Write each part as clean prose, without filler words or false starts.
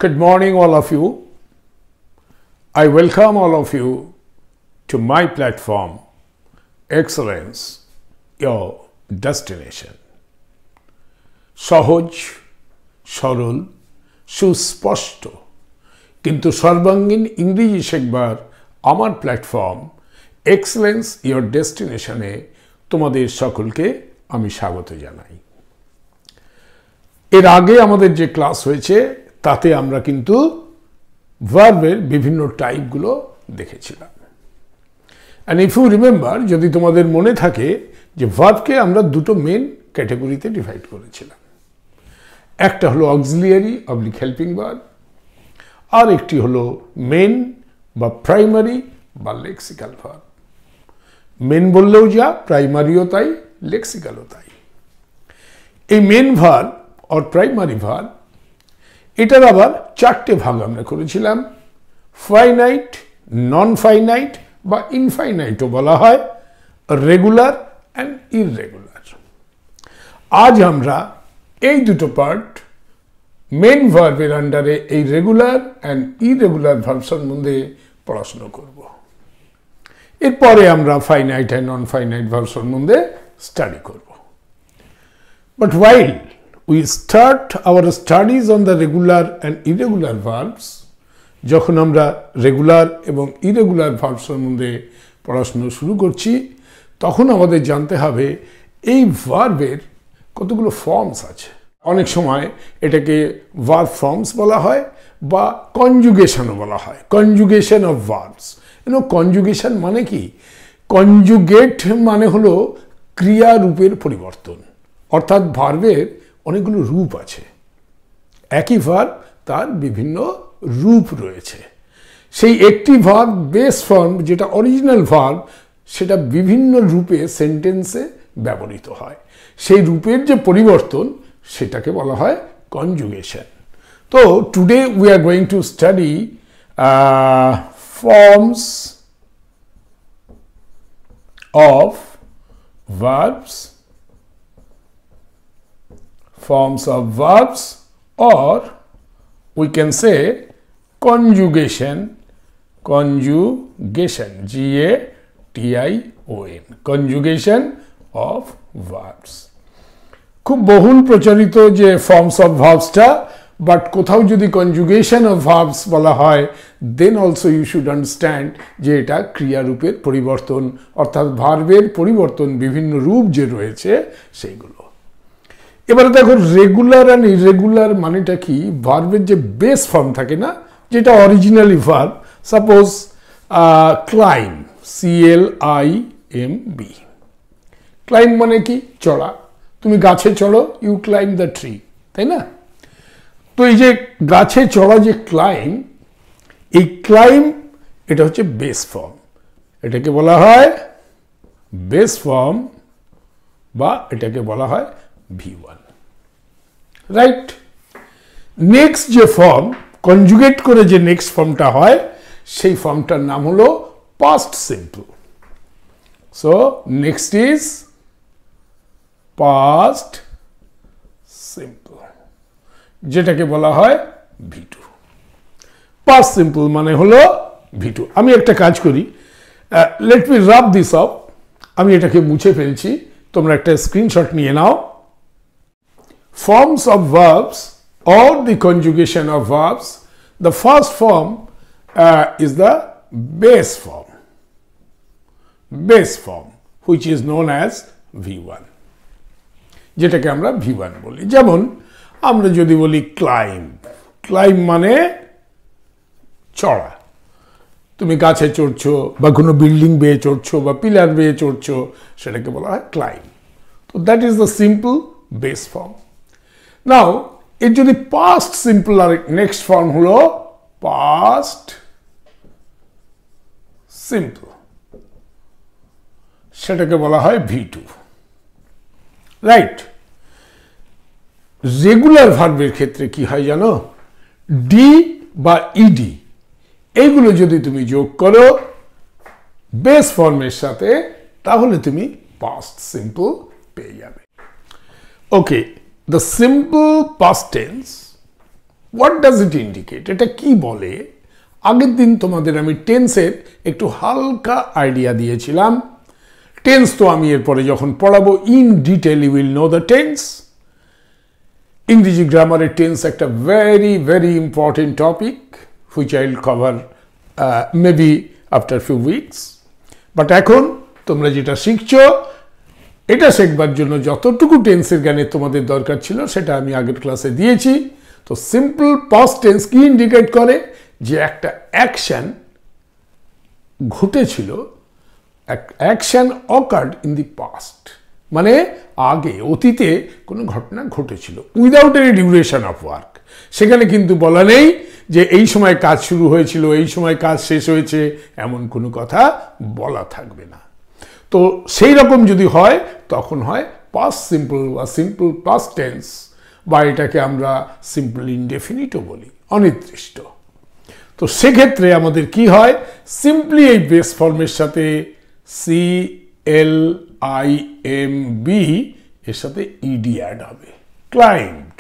Good morning, all of you. I welcome all of you to my platform, Excellence, your destination. সহজ, সরল, সুস্পষ্ট কিন্তু সর্বাঙ্গীন ইংরেজি শেখবার আমার প্ল্যাটফর্ম এক্সেলেন্স ইয়োর ডেস্টিনেশনে তোমাদের সকলকে আমি স্বাগত জানাই। এর আগে আমাদের যে ক্লাস হয়েছে তাতে আমরা কিন্তু ভার্বের বিভিন্ন টাইপগুলো দেখেছিলাম। অ্যান্ড ইফ ইউ রিমেম্বার, যদি তোমাদের মনে থাকে যে ভার্বকে আমরা দুটো মেন ক্যাটাগরিতে ডিভাইড করেছিলাম। একটা হলো অক্সিলিয়ারি অবলিক হেল্পিং ভার্ব, আর একটি হলো মেন বা প্রাইমারি বা লেক্সিক্যাল ভার্ব। মেন বললেও যা, প্রাইমারিও তাই, লেক্সিক্যালও তাই। এই মেন ভার্ব আর প্রাইমারি ভার্ব, এটার আবার চারটে ভাগ আমরা করেছিলাম। ফাইনাইট, নন ফাইনাইট বা ইনফাইনাইটও বলা হয়, রেগুলার অ্যান্ড ইররেগুলার। আজ আমরা এই দুটো পার্ট মেন ভার্বের আন্ডারে এই রেগুলার অ্যান্ড ইররেগুলার ভার্ব সম্বন্ধে পড়াশোনা করব। এরপরে আমরা finite and non finite verb সম্বন্ধে স্টাডি করব। But while we start our studies on the regular and irregular verbs, যখন আমরা রেগুলার এবং ইরেগুলার ভার্ব সম্বন্ধে পড়াশোনা শুরু করছি, তখন আমাদের জানতে হবে এই ভার্বের কতগুলো ফর্মস আছে। অনেক সময় এটাকে ভার্ব ফর্মস বলা হয় বা কনজুগেশনও বলা হয়, কনজুগেশন অফ ভার্বস। কনজুগেশন মানে কি? কনজুগেট মানে হলো ক্রিয়া রূপের পরিবর্তন, অর্থাৎ ভার্বের অনেকগুলো রূপ আছে। একই ভার্ব তার বিভিন্ন রূপ রয়েছে। সেই একটি ভার্ব বেস ফর্ম, যেটা অরিজিনাল ভার্ব, সেটা বিভিন্ন রূপে সেন্টেন্সে ব্যবহৃত হয়। সেই রূপের যে পরিবর্তন, সেটাকে বলা হয় কনজুগেশন। তো today we are going to study forms of verbs, forms of verbs, or we can say conjugation, G-A-T-I-O-N, conjugation of verbs. খুব বহুল প্রচলিত যে ফর্মস অফ ভার্বসটা, বাট কোথাও যদি কনজুগেশন অফ ভার্বস বলা হয়, then also you should understand যে এটা ক্রিয়ারূপের পরিবর্তন, অর্থাৎ ভার্বের পরিবর্তন, বিভিন্ন রূপ যে রয়েছে সেইগুলো। এবারে দেখো, রেগুলার অ্যান্ড ইরেগুলার মানেটা কি? ভার্বের যে বেস ফর্ম থাকে না, যেটা originally verb, suppose claim, CLIMB। Claim মানে কি? চড়া। তুমি গাছে চড়ো, ইউ ক্লাইম দ্য ট্রি, তাই না? তো এই যে গাছে চড়া যে ক্লাইম, এই ক্লাইম এটা হচ্ছে বেস ফর্ম। এটাকে বলা হয় বেস ফর্ম বা এটাকে বলা হয় V1, রাইট? নেক্সট যে ফর্ম, কনজুগেট করে যে নেক্সট ফর্মটা হয়, সেই ফর্মটার নাম হলো past simple. So next is past simple, যেটাকে বলা হয় V2। পাস্ট সিম্পল মানে হলো V2। আমি একটা কাজ করি, let me rub this up. আমি এটাকে মুছে ফেলছি, তোমরা একটা স্ক্রিনশট নিয়ে নাও। Forms of verbs or the conjugation of verbs, the first form is the base form, which is known as V1, যেটাকে আমরা V1 বলি। যেমন আমরা যদি বলি ক্লাইম মানে চড়া। তুমি গাছে চড়ছো বা কোনো বিল্ডিং বেয়ে চড়ছো বা পিলার বেয়ে চড়ছো, সেটাকে বলা হয় ক্লাইম। তো that is the simple base form. Now এর যদি পাস্ট সিম্পল, আর নেক্সট ফর্ম হলো পাস্ট সিম্পল, সেটাকে বলা হয় V2, রাইট? রেগুলার ভার্বের ক্ষেত্রে কি হয় জানো? ডি বা ইডি, এইগুলো যদি তুমি যোগ করো বেস ফর্মের সাথে, তাহলে তুমি পাস্ট সিম্পল পেয়ে যাবে। ওকে, the simple past tense what does it indicate, এটা কি বলে? আগের দিন তোমাদের আমি টেন্সের একটু হালকা আইডিয়া দিয়েছিলাম। টেন্স তো আমি এরপরে যখন পড়াবো in detail you will know the tense. ইংরেজি গ্রামারের টেন্স একটা very very important topic which I will cover maybe after few weeks. But এখন তোমরা যেটা শিখছো এটা শেখবার জন্য যতটুকু টেন্সের জ্ঞানের তোমাদের দরকার ছিল সেটা আমি আগের ক্লাসে দিয়েছি। তো সিম্পল পাস্ট টেন্স কি ইন্ডিকেট করে? যে একটা অ্যাকশন ঘটেছিল, action occurred in the past, মানে আগে অতীতে কোনো ঘটনা ঘটেছিল without any duration of work. সেখানে কিন্তু বলা নেই যে এই সময় কাজ শুরু হয়েছিল, এই সময় কাজ শেষ হয়েছে, এমন কোনো কথা বলা থাকবে না। তো সেই রকম যদি হয় তখন হয় পাস্ট সিম্পল বা সিম্পল পাস্ট টেন্স, বা এটাকে আমরা সিম্পল ইনডেফিনিটও বলি, অনির্দিষ্ট। তো সেক্ষেত্রে আমাদের কি হয়? সিম্পলি এই বেস ফর্মের সাথে CLIMB এর সাথে ইডি অ্যাড হবে, ক্লাইম্বড।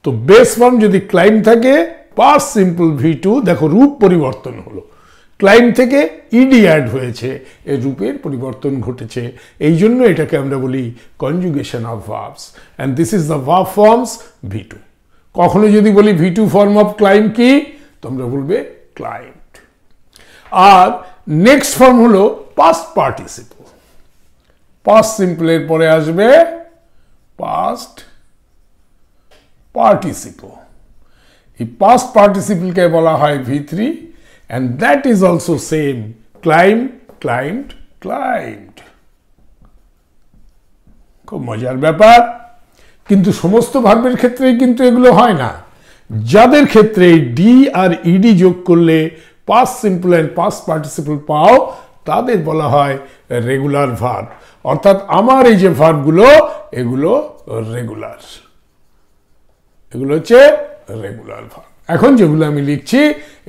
তো বেস ফর্ম যদি ক্লাইম্ব থাকে, পাস্ট সিম্পল V2 দেখো রূপ পরিবর্তন হলো, ক্লাইম্ব থেকে ইডি অ্যাড হয়েছে, এর রূপের পরিবর্তন ঘটেছে। এই জন্য এটাকে আমরা বলি conjugation of verbs, and this is the verb forms V2। কখনো যদি বলি V2 ফর্ম অফ ক্লাইম্ব কি, তোমরা বলবে ক্লাইম্বড। আর নেক্সট ফর্ম হলো পাস্ট পার্টিসিপল। পাস্ট সিম্পলের পরে আসবে পাস্ট পার্টিসিপল। এই পাস্ট পার্টিসিপলকে বলা হয় V3, and that is also same, climb, climbed, climbed। খুব মজার ব্যাপার। কিন্তু সমস্ত ভার্বের ক্ষেত্রেই কিন্তু এগুলো হয় না। যাদের ক্ষেত্রে ডি আর ইডি যোগ করলে past simple and past participle পাও তাদের বলা হয় রেগুলার ভার্ব। অর্থাৎ আমার এই যে ভার্বগুলো এগুলো রেগুলার, এগুলো হচ্ছে রেগুলার ভার্ব। এখন যেগুলো আমি লিখছি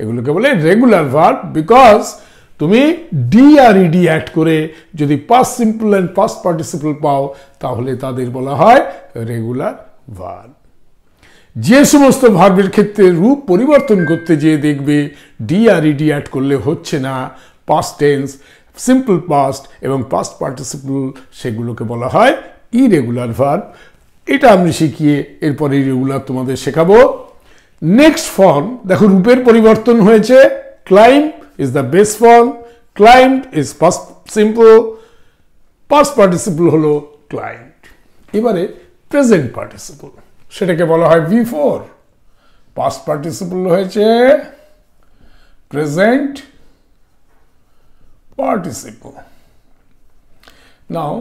এগুলোকে বলে রেগুলার ভার্ব, বিকজ তুমি ডি আর ইডি অ্যাড করে যদি past simple and past participle পাও তাহলে তাদের বলা হয় রেগুলার ভার্ব। যে সমস্ত ভার্বের ক্ষেত্রে রূপ পরিবর্তন করতে যেয়ে দেখবে ডি আর ইডি অ্যাড করলে হচ্ছে না, পাস্ট টেন্স, সিম্পল পাস্ট এবং পাস্ট পার্টিসিপল, সেগুলোকে বলা হয় ইরেগুলার ভার্ব। এটা আমি শিখিয়ে এরপরে ইরেগুলার তোমাদের শেখাবো। নেক্সট ফর্ম দেখো রূপের পরিবর্তন হয়েছে। Climb is the base form, climbed is past simple, past participle হলো ক্লাইম্বড। এবারে প্রেজেন্ট পার্টিসিপল, সেটাকে বলা হয় V4। পাস্ট পার্টিসিপল হয়েছে প্রেজেন্ট পার্টিসিপল। নাও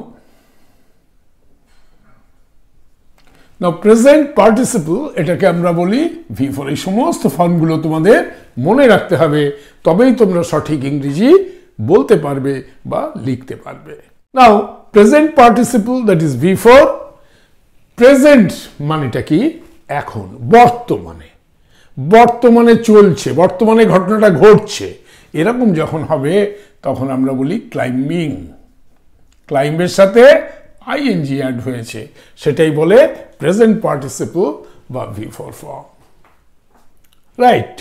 প্রেজেন্ট পার্টিসিপল এটাকে আমরা বলি V4। এই সমস্ত ফর্মগুলো তোমাদের মনে রাখতে হবে, তবেই তোমরা সঠিক ইংরেজি বলতে পারবে বা লিখতে পারবে। Now present participle that is V4। Present মানেটা কি? এখন, বর্তমানে, বর্তমানে চলছে, বর্তমানে ঘটনাটা ঘটছে, এরকম যখন হবে তখন আমরা বলি ক্লাইম্বিং। ক্লাইম্বের সাথে ING অ্যাড হয়েছে, সেটাই বলে প্রেজেন্ট পার্টিসিপল বা V4 ফর্ম, রাইট?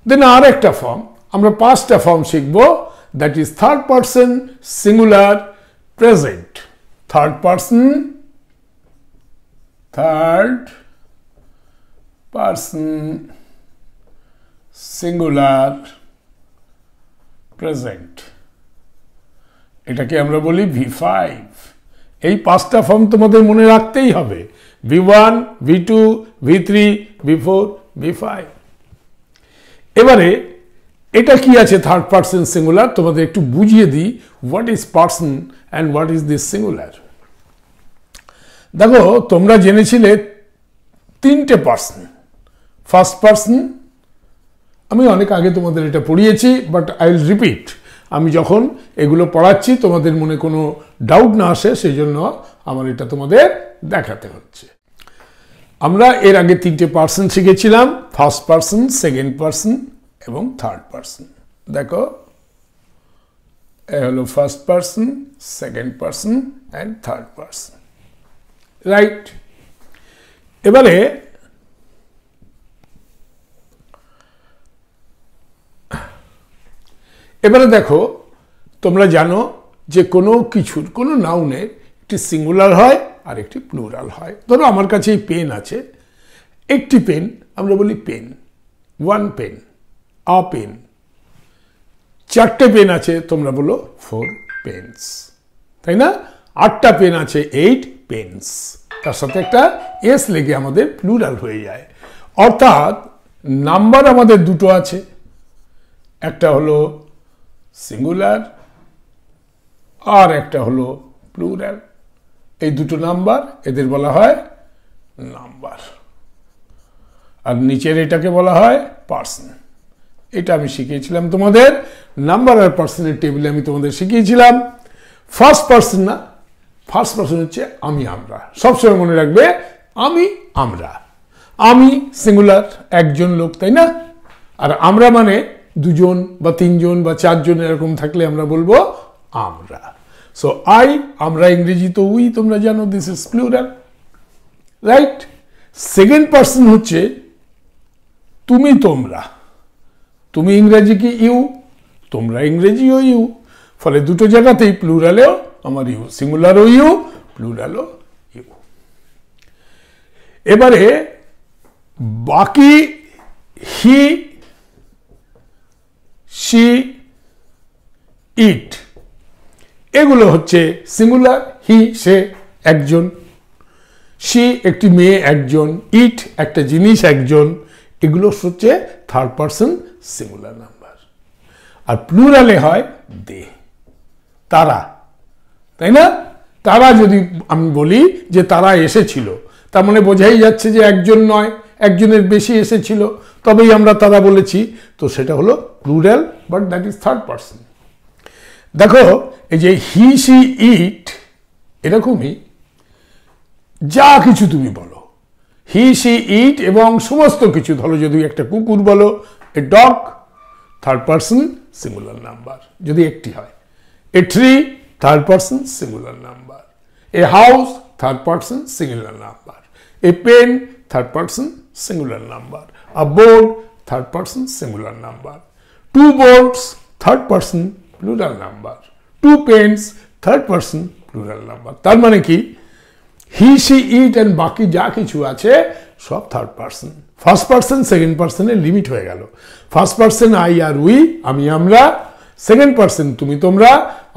দেন আর একটা ফর্ম, আমরা 5টা ফর্ম শিখব, that is third person singular present. Third person, third person singular present, এটাকে আমরা বলি V5। এই 5টা ফর্ম তোমাদের মনে রাখতেই হবে, V1, V2, V3, V4, V5। এবারে এটা কি আছে থার্ড পারসন সিঙ্গুলার, তোমাদের একটু বুঝিয়ে দিই what is person and what is this singular. দেখো তোমরা জেনেছিলে 3টে পারসন। ফার্স্ট পারসন আমি অনেক আগে তোমাদের এটা পড়িয়েছি, বাট আই উইল রিপিট। আমি যখন এগুলো পড়াচ্ছি তোমাদের মনে কোনো ডাউট না আসে সেই জন্য আমার এটা তোমাদের দেখাতে হচ্ছে। আমরা এর আগে 3টে পারসন শিখেছিলাম, ফার্স্ট পারসন, সেকেন্ড পারসন এবং থার্ড পারসন। দেখো এ হলো first person, second person and third person, right? এবারে এবারে দেখো, তোমরা জানো যে কোনো কিছুর, কোনো নাউনের একটি সিঙ্গুলার হয় আর একটি প্লুরাল হয়। ধরো আমার কাছে এই পেন আছে, একটি পেন, আমরা বলি pen, one pen, a pen. চারটে পেন আছে, তোমরা বলো ফোর পেন্স, তাই না? আটটা পেন আছে, এইট পেন্স। তার সাথে একটা এস লেগে আমাদের প্লুরাল হয়ে যায়। অর্থাৎ নাম্বার আমাদের দুটো আছে, একটা হলো সিঙ্গুলার আর একটা হলো প্লুরাল। এই দুটো নাম্বার, এদের বলা হয় নাম্বার। আর নিচের এটাকে বলা হয় পার্সন। এটা আমি শিখিয়েছিলাম তোমাদের, নাম্বার আর পার্সনের টেবিলে আমি তোমাদের শিখিয়েছিলাম। ফার্স্ট পার্সন না, ফার্স্ট পার্সন হচ্ছে আমি, আমরা। সবসময় মনে রাখবে, আমি, আমরা। আমি সিঙ্গুলার, একজন লোক, তাই না? আর আমরা মানে দুজন বা তিনজন বা চারজন, এরকম থাকলে আমরা বলবো আমরা। সো আই, আমরা, ইংরেজি তো উই, তোমরা জানো, this is plural, right? Second person হচ্ছে তুমি, তোমরা। তুমি ইংরেজি কি ইউ, তোমরা ইংরেজিও ইউ। ফলে দুটো জায়গাতেই প্লুরালেও আমার ইউ, সিঙ্গুলারও ইউ, প্লুরালও ইউ। এবারে বাকি হি, শি, ইট, এগুলো হচ্ছে সিঙ্গুলার। হি সে একজন, শি একটি মেয়ে একজন, ইট একটা জিনিস একজন, এগুলো হচ্ছে থার্ড পার্সন সিঙ্গুলার নাম্বার। আর প্লুরালে হয় দে, তারা, তাই না? তারা যদি আমি বলি যে তারা এসেছিল, তার মানে বোঝাই যাচ্ছে যে একজন নয়, একজনের বেশি এসেছিল, তবেই আমরা তারা বলেছি। তো সেটা হলো plural, but that is third person. দেখো, এই যে হি, শি, ইট, এরকমই যা কিছু তুমি বলো, হি, শি, ইট এবং সমস্ত কিছু, ধরো যদি একটা কুকুর বলো, a dog, third person singular number যদি একটি হয়। A tree, third person singular number. A house, third person singular number. A pen, third person singular number. A board, third person singular number. Two boards, third person plural number. Two pens, third person plural number. তার মানে কি, হি, she, it and বাকি যা কিছু আছে সব third person. First person second পার্সনের limit হয়ে গেল। ফার্স্ট পার্সন আই আর উই, আমি, আমরা। সেকেন্ড পার্সন তুমি, তোমরা।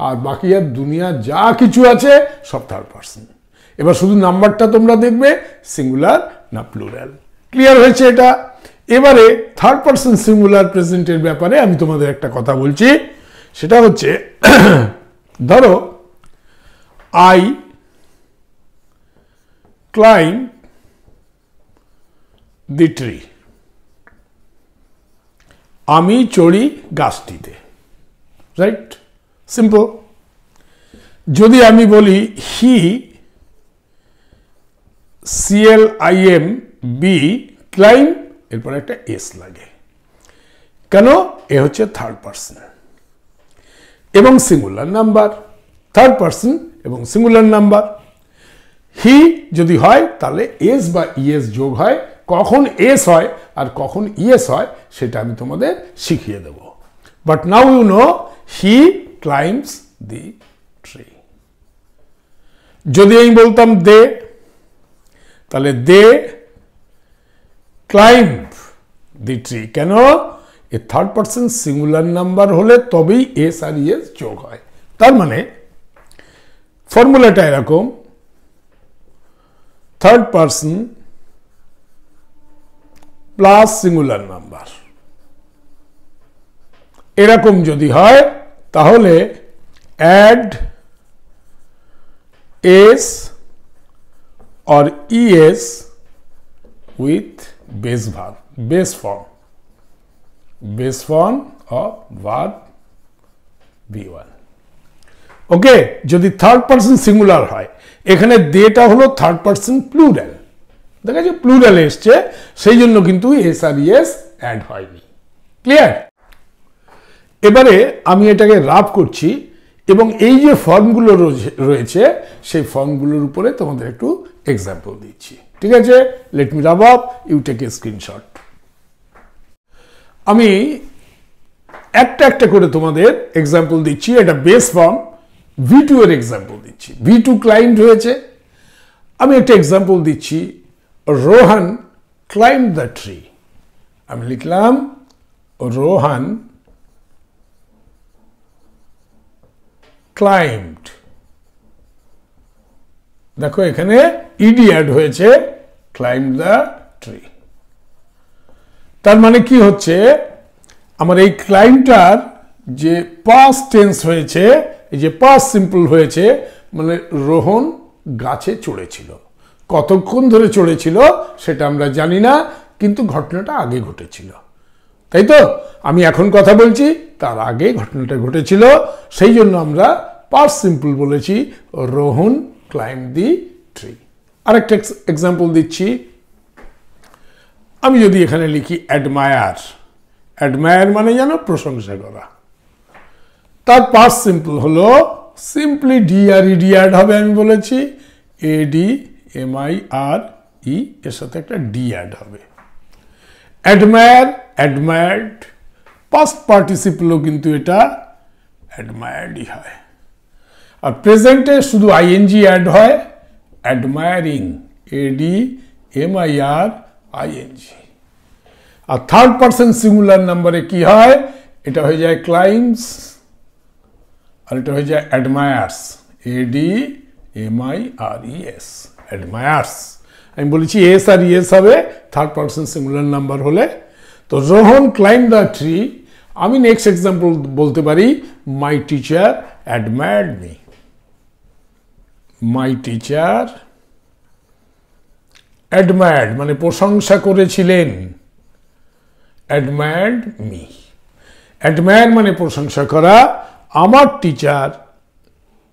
আর বাকি আর দুনিয়া যা কিছু আছে সব থার্ড পার্সন। এবার শুধু নাম্বারটা তোমরা দেখবে সিঙ্গুলার না প্লুরাল। ক্লিয়ার হয়েছে এটা? এবারে থার্ড পার্সন সিঙ্গুলার প্রেজেন্টের ব্যাপারে আমি তোমাদের একটা কথা বলছি। সেটা হচ্ছে, ধরো আই climb the tree, আমি চড়ি গাছটিতে, রাইট? সিম্পল। যদি আমি বলি হি, CLIMB, ক্লাইম, এরপর একটা এস লাগে, কেন? এ হচ্ছে থার্ড পার্সন এবং সিঙ্গুলার নাম্বার। থার্ড পার্সন এবং সিঙ্গুলার নাম্বার। হি যদি হয় তাহলে এস বা ইএস যোগ হয়। কখন এস হয় আর কখন ইএস হয় সেটা আমি তোমাদের শিখিয়ে দেব। But now you know he climbs the tree. যদি আমি বলতাম দে, তাহলে দে ক্লাইম্ব দি ট্রি। কেন? এ থার্ড পার্সন সিঙ্গুলার নাম্বার হলে তবেই এস আর ইএস যোগ হয়। তার মানে ফর্মুলাটা এরকম, third person plus singular number, এরকম যদি হয় তাহলে add S or es with base verb, base form of verb V1. ওকে, যদি থার্ড পার্সন সিঙ্গুলার হয়, এখানে দেটা হলো থার্ড পার্সন প্লুরাল, দেখা যাচ্ছে প্লুরাল এসছে, সেই জন্য কিন্তু এস আর ইএস অ্যাড হয়নি। ক্লিয়ার? এবারে আমি এটাকে রাফ করছি এবং এই যে ফর্মগুলো রয়েছে সেই ফর্মগুলোর উপরে তোমাদের একটু এক্সাম্পল দিচ্ছি। ঠিক আছে, let me rub up, you take a screenshot. আমি একটা একটা করে তোমাদের এক্সাম্পল দিচ্ছি। এটা বেস ফর্ম, V2 এর এক্সাম্পল দিচ্ছি। V2 ক্লাইম্ড হয়েছে। আমি একটা এক্সাম্পল দিচ্ছি, রোহান ক্লাইম্ব দ্য ট্রি। আমি লিখলাম রোহান ক্লাইম্বড। দেখো এখানে ইডি অ্যাড হয়েছে, ক্লাইম্ব দ্য ট্রি। তার মানে কি হচ্ছে, আমার এই ক্লাইম্বটার যে পাস্ট টেন্স হয়েছে, এই যে পাস্ট সিম্পল হয়েছে, মানে রোহন গাছে চড়েছিল। কতক্ষণ ধরে চড়েছিল সেটা আমরা জানি না, কিন্তু ঘটনাটা আগে ঘটেছিল, তাই তো? আমি এখন কথা বলছি, তার আগে ঘটনাটা ঘটেছিল, সেই জন্য আমরা পাস্ট সিম্পল বলেছি, রোহন ক্লাইম্ব দি ট্রি। আরেকটা এক্সাম্পল দিচ্ছি। আমি যদি এখানে লিখি অ্যাডমায়ার, অ্যাডমায়ার মানে জানো প্রশংসা করা। তার পাস্ট সিম্পল হলো সিম্পলি ডিআরইডি অ্যাড হবে, আমি বলেছি ADMIRE, এর সাথে একটা ডি অ্যাড হবে। অ্যাডমায়ার, অ্যাডমায়ার্ড, পাস্ট পার্টিসিপলও কিন্তু এটা অ্যাডমায়ার্ডই হয়। আর প্রেজেন্টে শুধু আইএনজি অ্যাড হয়, অ্যাডমায়ারিং, ADMIRING। আর থার্ড পারসন সিঙ্গুলার নাম্বারে কি হয়, এটা হয়ে যায় ক্লাইম্বস, আর এটা হয়ে যায় অ্যাডমায়ার্স, ADMIRES, অ্যাডমায়ার্স। আমি বলেছি এস আর ইএস হবে থার্ড পারসন সিঙ্গুলার নাম্বার হলে। তো রোহন ক্লাইম্ব দ্য ট্রি। আমি নেক্সট এক্সাম্পল বলতে পারি, my teacher admired me. My teacher admired মানে প্রশংসা করেছিলেন, অ্যাডমায়ার্ড মি। অ্যাডমায়ার মানে প্রশংসা করা, আমার টিচার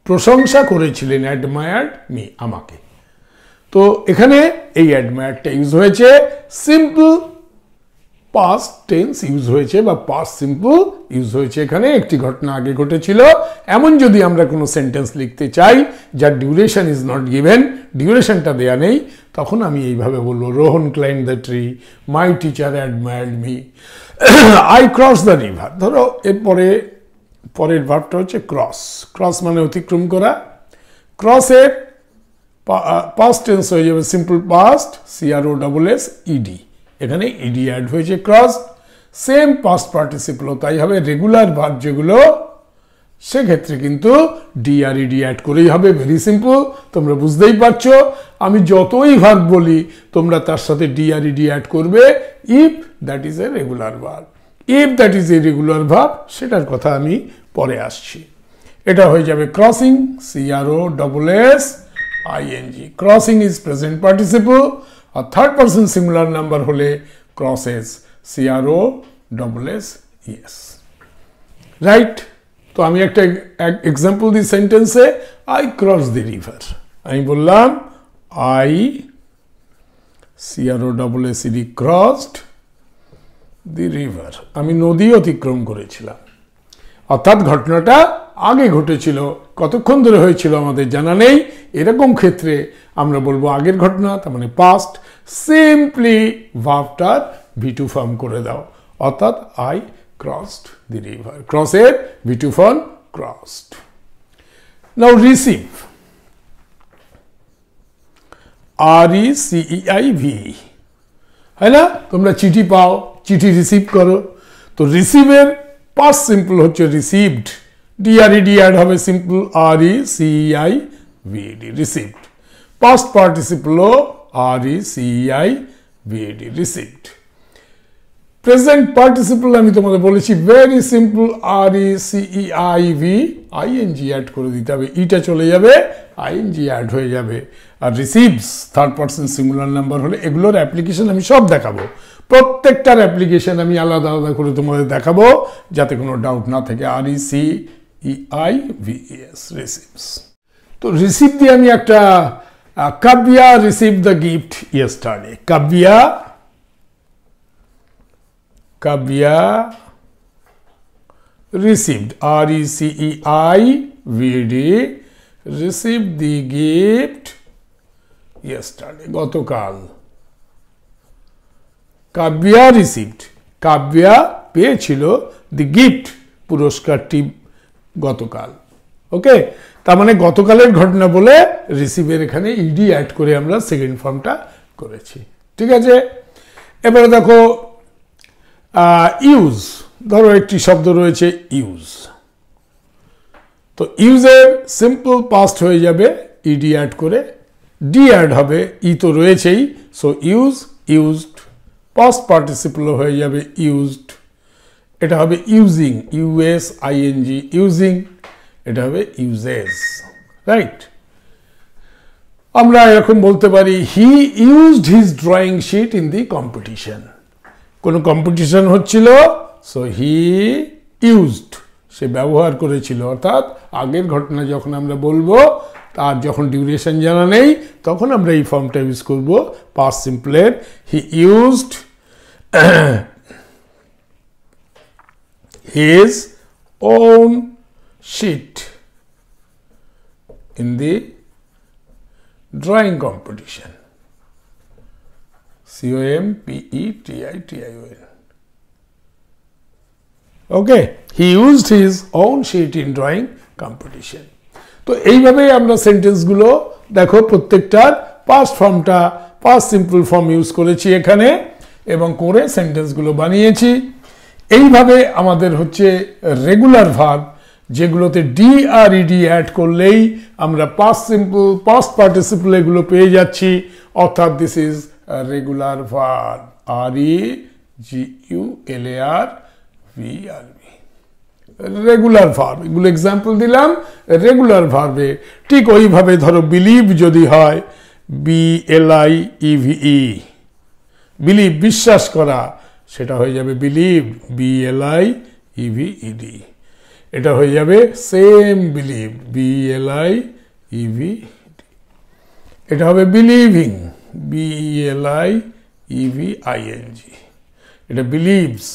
প্রশংসা করেছিলেন, অ্যাডমায়ার্ড মি, আমাকে। তো এখানে এই অ্যাডমায়ারটা ইউজ হয়েছে, সিম্পল পাস্ট টেন্স ইউজ হয়েছে বা পাস্ট সিম্পল ইউজ হয়েছে। এখানে একটি ঘটনা আগে ঘটেছিল। এমন যদি আমরা কোনো সেন্টেন্স লিখতে চাই যার ডিউরেশন ইজ নট গিভেন, ডিউরেশনটা দেয়া নেই, তখন আমি এইভাবে বলবো, Rohan climb the tree, my teacher admired me, I cross the river. ধরো এরপরে পরের ভার্বটা হচ্ছে ক্রস। ক্রস মানে অতিক্রম করা। ক্রসের পাস্ট টেন্স হয়ে যাবে সিম্পল পাস্ট, CROSSED। এখানে ইডি অ্যাড হয়েছে, ক্রস। সেম পাস্ট পার্টিসিপল তাই হবে। রেগুলার ভার্ব যেগুলো, সেক্ষেত্রে কিন্তু ডিআরইডি অ্যাড করেই হবে। ভেরি সিম্পল, তোমরা বুঝতেই পারছো। আমি যতই ভার্ব বলি তোমরা তার সাথে ডিআরইডি অ্যাড করবে, if that is a regular verb. If that is a regular verb, সেটার কথা আমি পরে আসছি। এটা হয়ে যাবে crossing, CROSSING। Crossing is present participle. আর থার্ড পারসন সিঙ্গুলার নাম্বার হলে ক্রসেস, CROSSES। রাইট? তো আমি একটা এক্সাম্পল দিই সেন্টেন্সে, আই ক্রস দি রিভার। আমি বললাম I CROSSED crossed the river. আমি নদী অতিক্রম করেছিলাম। অর্থাৎ ঘটনাটা আগে ঘটেছিল, কতক্ষণ ধরে হয়েছিল আমাদের জানা নেই। এরকম ক্ষেত্রে আমরা বলবো আগের ঘটনা, তার মানে পাস্ট। সিম্পলি ভার্বটার V2 ফর্ম করে দাও, অর্থাৎ আই ক্রসড দি রিভার। ক্রসের V2 form crossed. Now receive, RECEIV, হয় না? তোমরা চিঠি পাও, চিঠি রিসিভ করো। তো রিসিভের পাস্ট সিম্পল হচ্ছে রিসিভড, ডিআরইডি অ্যাড হবে, simple RECEIVD, received. Past participle RECEIVD, received. Present participle আমি তোমাদের বলেছি very simple, RECEIV, ING add করে দিতে হবে, ইটা চলে যাবে, ING অ্যাড হয়ে যাবে। আর receives third person singular number হলে এগুলোর অ্যাপ্লিকেশন আমি সব দেখাবো। প্রত্যেকটার অ্যাপ্লিকেশন আমি আলাদা আলাদা করে তোমাদের দেখাবো, যাতে কোনো ডাউট না থাকে। RECEIVES, receives. তো রিসিভ দিয়ে আমি একটা Kavya receive the gift yesterday. Kavya received, RECEIVD, received the gift yesterday, গতকাল। কাব্যা received, কাব্যা পেয়েছিল দি গিফট, পুরস্কারটি গতকাল। ওকে, তার মানে গতকালের ঘটনা বলে রিসিভের এখানে ইডি অ্যাড করে আমরা সেকেন্ড ফর্মটা করেছি। ঠিক আছে, এবারে দেখো ইউজ, ধরো একটি শব্দ রয়েছে ইউজ, তো ইউজের সিম্পল পাস্ট হয়ে যাবে ইডি অ্যাড করে, ডি অ্যাড হবে, ই তো রয়েছেই, so use, used, past participle হয়ে যাবে ইউজড, এটা হবে ইউজিং, ইউএস আইএনজি, ইউজিং, এটা হবে ইউজেস, রাইট। আমরা এরকম বলতে পারি he used his drawing sheet in the competition, কোনো কম্পিটিশন হচ্ছিল, সো হি ইউজড, সে ব্যবহার করেছিল, অর্থাৎ আগের ঘটনা যখন আমরা বলবো তার যখন ডিউরেশন জানা নেই তখন আমরা এই ফর্মটা ইউজ করব পাস্ট সিম্পলের, he used his own sheet in the drawing competition, COMPETITION. Okay, he used his own sheet in drawing competition. তো এইভাবে আমরা সেন্টেন্সগুলো দেখো প্রত্যেকটার পাস্ট ফর্মটা পাস্ট সিম্পল ফর্ম ইউজ করেছি এখানে এবং করে সেন্টেন্সগুলো বানিয়েছি। এইভাবে আমাদের হচ্ছে রেগুলার ভার্ব, যেগুলোতে ডি আর ইডি অ্যাড করলেই আমরা পাস্ট সিম্পল পাস্ট পার্টিসিপল এগুলো পেয়ে যাচ্ছি, অর্থাৎ this is regular verb, REGULAR VRB, regular verb. এগুলো এক্সাম্পল দিলাম রেগুলার ভার্বে। ঠিক ওইভাবে ধরো বিলিভ যদি হয়, BLIEVE, বিলিভ বিশ্বাস করা, সেটা হয়ে যাবে বিলিভ, BLIEVED, এটা হয়ে যাবে সেম বিলিভ, BLIEVED, এটা হবে বিলিভিং, BLIEVING, এটা বিলিভস।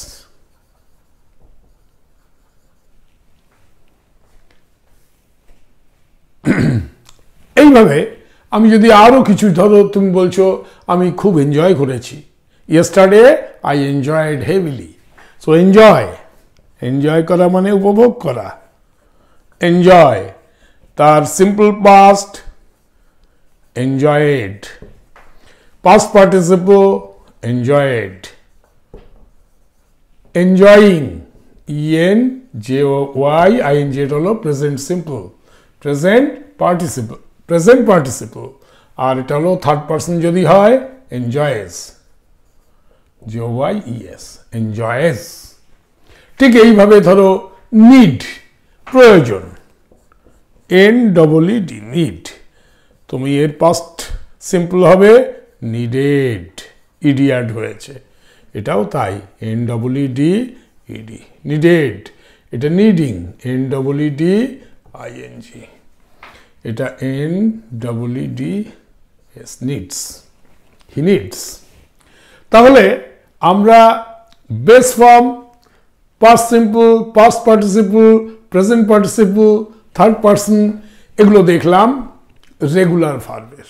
এইভাবে আমি যদি আরো কিছু, ধরো তুমি বলছো আমি খুব এনজয় করেছি, yesterday I enjoyed heavily, so enjoy করা মানে উপভোগ করা, enjoy, তার simple past enjoyed, past participle enjoyed, enjoying, ENJOYING, এটা হলো প্রেজেন্ট সিম্পল, প্রেজেন্ট পার্টিসিপল, আর এটা হলো থার্ড পার্সন যদি হয় enjoys, JOYES, enjoys। ঠিক এইভাবে ধরো নিড, প্রয়োজন, NEED, নিড, তুমি এর পাস্ট সিম্পল হবে নিডেড, ইডি অ্যাড হয়েছে, এটাও তাই, NEED, নিডেড, এটা নিডিং, NEEDING, এটা NEEDS, নিডস, হি নিডস। তাহলে আমরা base form, past simple, past participle, present participle, third person এগুলো দেখলাম রেগুলার ভার্বের।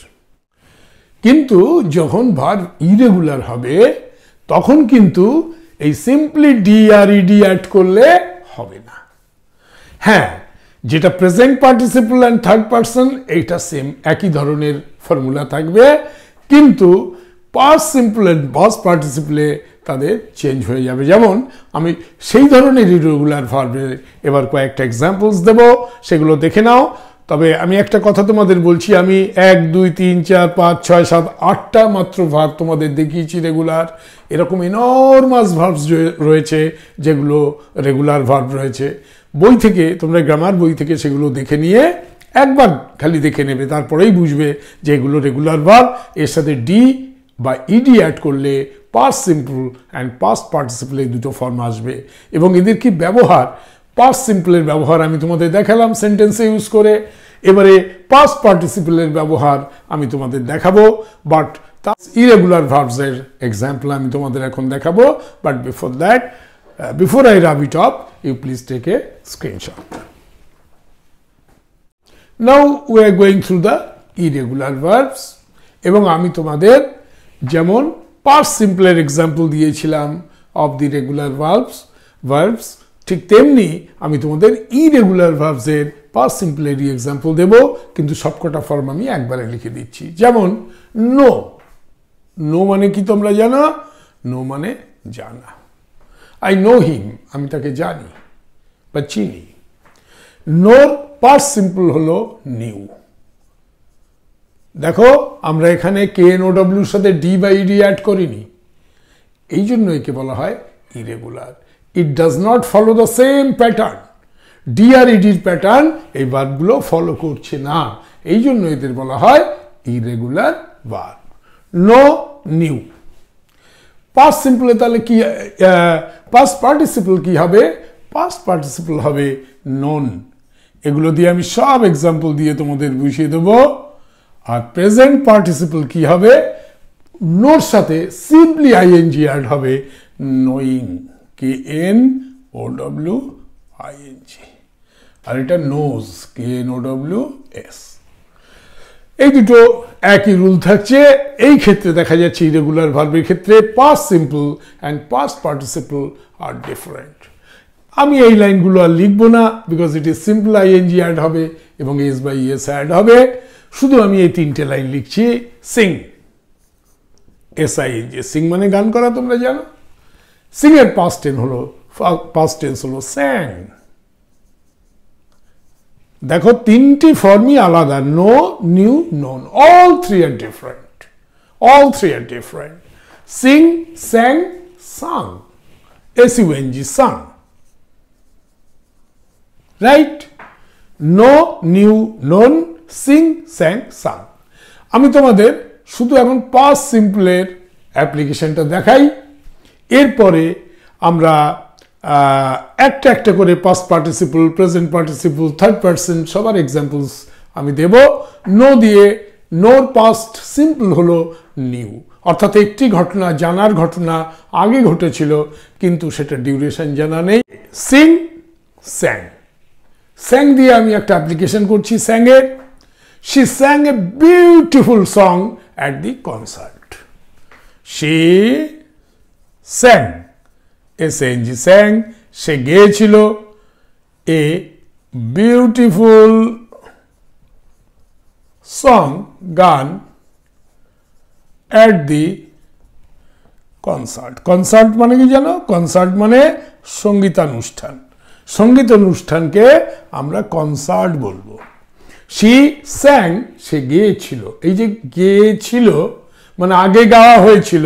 কিন্তু যখন ভার্ব ইরেগুলার হবে তখন কিন্তু এই simply D R E D add করলে হবে না। হ্যাঁ, যেটা present participle and third person এইটা সেম একই ধরনের ফর্মুলা থাকবে, কিন্তু পাস্ট সিম্পল অ্যান্ড পাস্ট পার্টিসিপলে তাদের চেঞ্জ হয়ে যাবে। যেমন আমি সেই ধরনের ইরেগুলার ভার্বের এবার কয়েকটা এক্সাম্পলস দেব, সেগুলো দেখে নাও। তবে আমি একটা কথা তোমাদের বলছি, আমি 1 2 3 4 5 6 7 8টা মাত্র ভার্ব তোমাদের দেখিয়েছি রেগুলার, এরকম ইনর্মাস ভার্বস রয়েছে যেগুলো রেগুলার ভার্ব রয়েছে। বই থেকে তোমরা গ্রামার বই থেকে সেগুলো দেখে নিয়ে একবার খালি দেখে নেবে, তারপরেই বুঝবে যে এগুলো রেগুলার ভার্ব, এর সাথে ডি বা ইডি অ্যাড করলে past simple and past participle এই দুটো ফর্ম আসবে। এবং এদের কি ব্যবহার, পাস্ট সিম্পলের ব্যবহার আমি তোমাদের দেখালাম সেন্টেন্সে ইউজ করে, এবারে পাস্ট পার্টিসিপলের ব্যবহার আমি তোমাদের দেখাবো, বাট ইরেগুলার ভার্বসের এক্সাম্পল আমি তোমাদের এখন দেখাবো। But before that, before I rub it up, you please take a screenshot. Now we are going through the irregular verbs, এবং আমি তোমাদের যেমন পাস্ট সিম্পলের এক্সাম্পল দিয়েছিলাম of the regular verbs, verbs, ঠিক তেমনি আমি তোমাদের ইরেগুলার ভার্বসের পাস্ট সিম্পলেরই এক্সাম্পল দেব, কিন্তু সবকটা ফর্ম আমি একবারে লিখে দিচ্ছি। যেমন নো, নো মানে কি তোমরা জানো? নো মানে জানা। আই নো হিম, আমি তাকে জানি বা চিনি। নোর পাস্ট সিম্পল হলো নিউ। দেখো আমরা এখানে KNOWর সাথে ডি বা ইডি অ্যাড করিনি, এই জন্য একে বলা হয় irregular. It does not follow the same pattern. D আর ইডির প্যাটার্ন এই ভার্বগুলো ফলো করছে না, এই জন্য এদের বলা হয় irregular verb. No, new. Past সিম্পলে তাহলে কি, পাস্ট পার্টিসিপল কি হবে? পাস্ট পার্টিসিপল হবে নন। এগুলো দিয়ে আমি সব এক্সাম্পল দিয়ে তোমাদের বুঝিয়ে দেবো। আর প্রেজেন্ট পার্টিসিপল কি হবে? নোর সাথে সিম্পলি আইএনজি অ্যাড হবে, নোয়িং, KNOWING। আর এটা নোজ, KNOWS। এই দুটো একই রুল থাকছে। এই ক্ষেত্রে দেখা যাচ্ছে ইরেগুলার ভার্বের ক্ষেত্রে past simple and past participle are different. আমি এই লাইনগুলো আর লিখবো না, because it is simple ING add হবে এবং এস বাই এস অ্যাড হবে। শুধু আমি এই তিনটে লাইন লিখছি। সিং, SING, সিং মানে গান করা, তোমরা জানো। সিং এর পাস্ট টেন্স হলো স্যাং। দেখো তিনটি ফর্মই আলাদা, নো, নিউ, নন। অল থ্রি আর ডিফারেন্ট, অল থ্রি আর ডিফারেন্ট। সিং, স্যাং, সাং, SUNG, সাং, রাইট? নো, নিউ, নন, সিং, স্যাং, সাং। আমি তোমাদের শুধু এখন পাস্ট সিম্পলের অ্যাপ্লিকেশনটা দেখাই, এরপরে আমরা একটা একটা করে past participle, present participle, third person সবার এক্সাম্পলস আমি দেব। নো দিয়ে, নোর পাস্ট সিম্পল হলো নিউ, অর্থাৎ একটি ঘটনা, জানার ঘটনা আগে ঘটেছিল কিন্তু সেটা ডিউরেশন জানা নেই। সিং, স্যাং। স্যাং দিয়ে আমি একটা অ্যাপ্লিকেশন করছি স্যাংয়ের। She sang a beautiful song at the concert. She sang, SANG, sang, সে গেয়েছিল a beautiful song, গান, at the concert. কনসার্ট মানে কি জানো? কনসার্ট মানে সঙ্গীতানুষ্ঠান। সঙ্গীতানুষ্ঠানকে আমরা কনসার্ট বলবো। শি স্যাং, সে গেয়েছিল। এই যে গেয়েছিল মানে আগে গাওয়া হয়েছিল,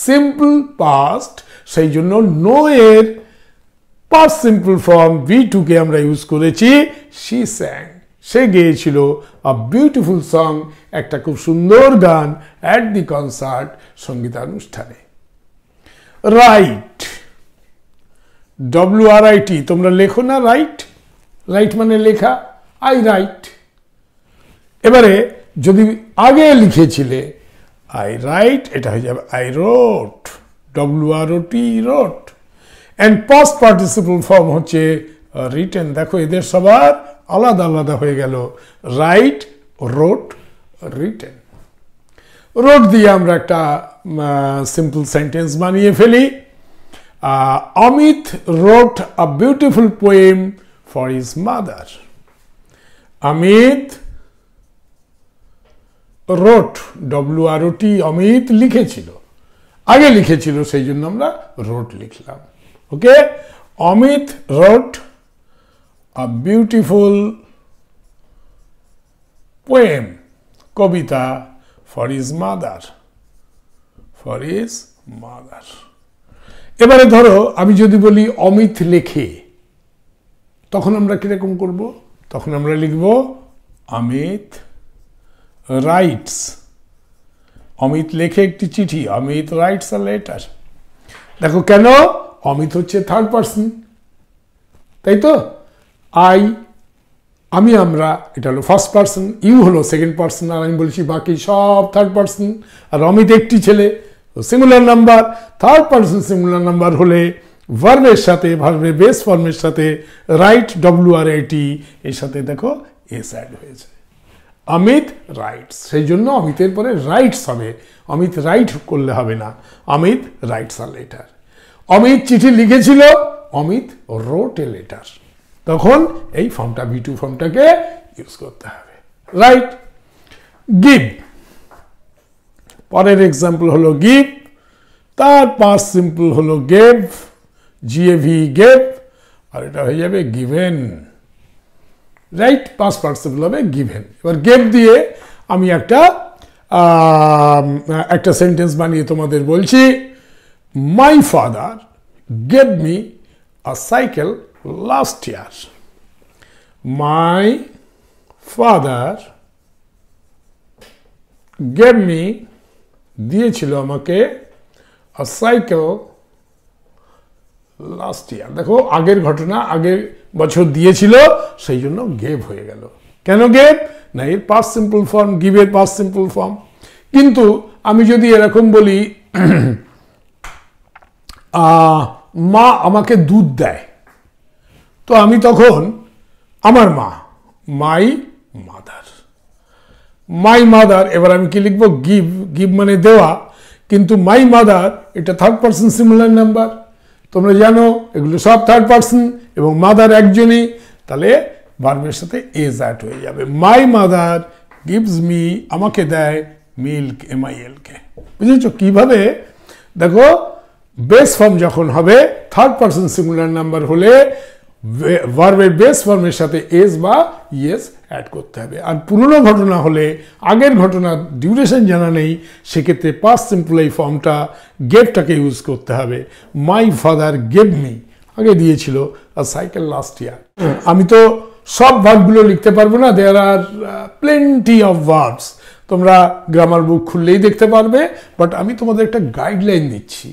সিম্পল পাস্ট, সেই জন্য নো এর পাস্ট সিম্পল ফর্ম V2 কে আমরা ইউজ করেছি। শি স্যাং, সে গেয়েছিল আ বিউটিফুল সং, একটা খুব সুন্দর গান, অ্যাট দি কনসার্ট, সঙ্গীতানুষ্ঠানে। রাইট, WRIT, তোমরা লেখো না রাইট? রাইট মানে লেখা, আই রাইট। এবারে যদি আগে লিখেছিলে আই রাইট, এটা হয়ে যাবে I wrote, WROT, wrote. And past participle form হচ্ছে রিটেন। দেখো এদের সবার আলাদা আলাদা হয়ে গেল, রাইট, রোট, রিটেন। রোট দিয়ে আমরা একটা সিম্পল সেন্টেন্স বানিয়ে ফেলি। Amit wrote a beautiful poem for his mother. Amit wrote, WROT, Amit লিখেছিল, আগে লিখেছিল, সেই জন্য আমরা রোট লিখলাম। Okay, Amit wrote a beautiful poem, কবিতা, for his mother, for his mother. এবারে ধরো আমি যদি বলি অমিত লেখে, তখন আমরা কিরকম করব? তখন আমরা লিখব অমিত রাইটস। অমিত লেখে একটি চিঠি, অমিত রাইটস আ লেটার। দেখো কেন? অমিত হচ্ছে থার্ড পার্সন, তাই তো? আমি, আমরা, এটা হলো ফার্স্ট পার্সন, ইউ হলো সেকেন্ড পার্সন, আর আমি বলছি বাকি সব থার্ড পার্সন। আর অমিত একটি ছেলে, singular number. Third person singular number হলে ভার্বের সাথে, ভার্বের বেস ফর্মের সাথে রাইট, WRIT, এর সাথে দেখো এস অ্যাড হয়েছে, অমিত রাইটস। সেই জন্য অমিতের পরে রাইটস হবে, অমিত রাইট করলে হবে না, Amit writes a letter. Amit চিঠি লিখেছিল, অমিত wrote a letter, তখন এই ফর্মটা V2 ফর্মটাকে ইউজ করতে হবে, রাইট? গিভ, পরের এক্সাম্পল হলো গিভ, তার পাস্ট সিম্পল হলো গেভ, GAV গেভ, আর এটা হয়ে যাবে গিভেন, রাইট? পাস্ট পার্টিসিপল হবে গিভেন। এবার গেভ দিয়ে আমি একটা সেন্টেন্স বানিয়ে তোমাদের বলছি, my father gave me a cycle last year. My father gave me, দিয়েছিল আমাকে, আ সাইকেল লাস্ট ইয়ার। দেখো আগের ঘটনা, আগের বছর দিয়েছিল, সেই জন্য গেভ হয়ে গেল। কেন গেভ? না এর পাস্ট সিম্পল ফর্ম, গিভের পাস্ট সিম্পল ফর্ম। কিন্তু আমি যদি এরকম বলি মা আমাকে দুধ দেয়, তো আমি তখন আমার মা, মাই মাদার, মাই মাদার। এবার আমি কি লিখবো? গিভ, গিভ মানে দেওয়া, কিন্তু মাই মাদার এটা থার্ড পার্সন সিঙ্গুলার নাম্বার, তোমরা জানো এগুলো সব থার্ড পার্সন, এবং মাদার একজনই, তাহলে ভার্বের সাথে এজ অ্যাড হয়ে যাবে। মাই মাদার গিভস মি, আমাকে দেয়, মিল্ক, MILK। বুঝেছো কিভাবে? দেখো বেস ফর্ম যখন হবে, থার্ড পার্সন সিঙ্গুলার নাম্বার হলে ভার্বের বেস ফর্মের সাথে এস বা ইয়েস অ্যাড করতে হবে। আর পুরনো ঘটনা হলে, আগের ঘটনার ডিউরেশন জানা নেই, সেক্ষেত্রে পাস্ট সিম্পল এই ফর্মটা গেভটাকে ইউজ করতে হবে। মাই ফাদার গেভ মি, আগে দিয়েছিল আ সাইকেল লাস্ট ইয়ার। আমি তো সব ভার্বগুলো লিখতে পারবো না, দেয়ার আর প্লেন্টি অফ ভার্বস, তোমরা গ্রামার বুক খুললেই দেখতে পারবে, বাট আমি তোমাদের একটা গাইডলাইন দিচ্ছি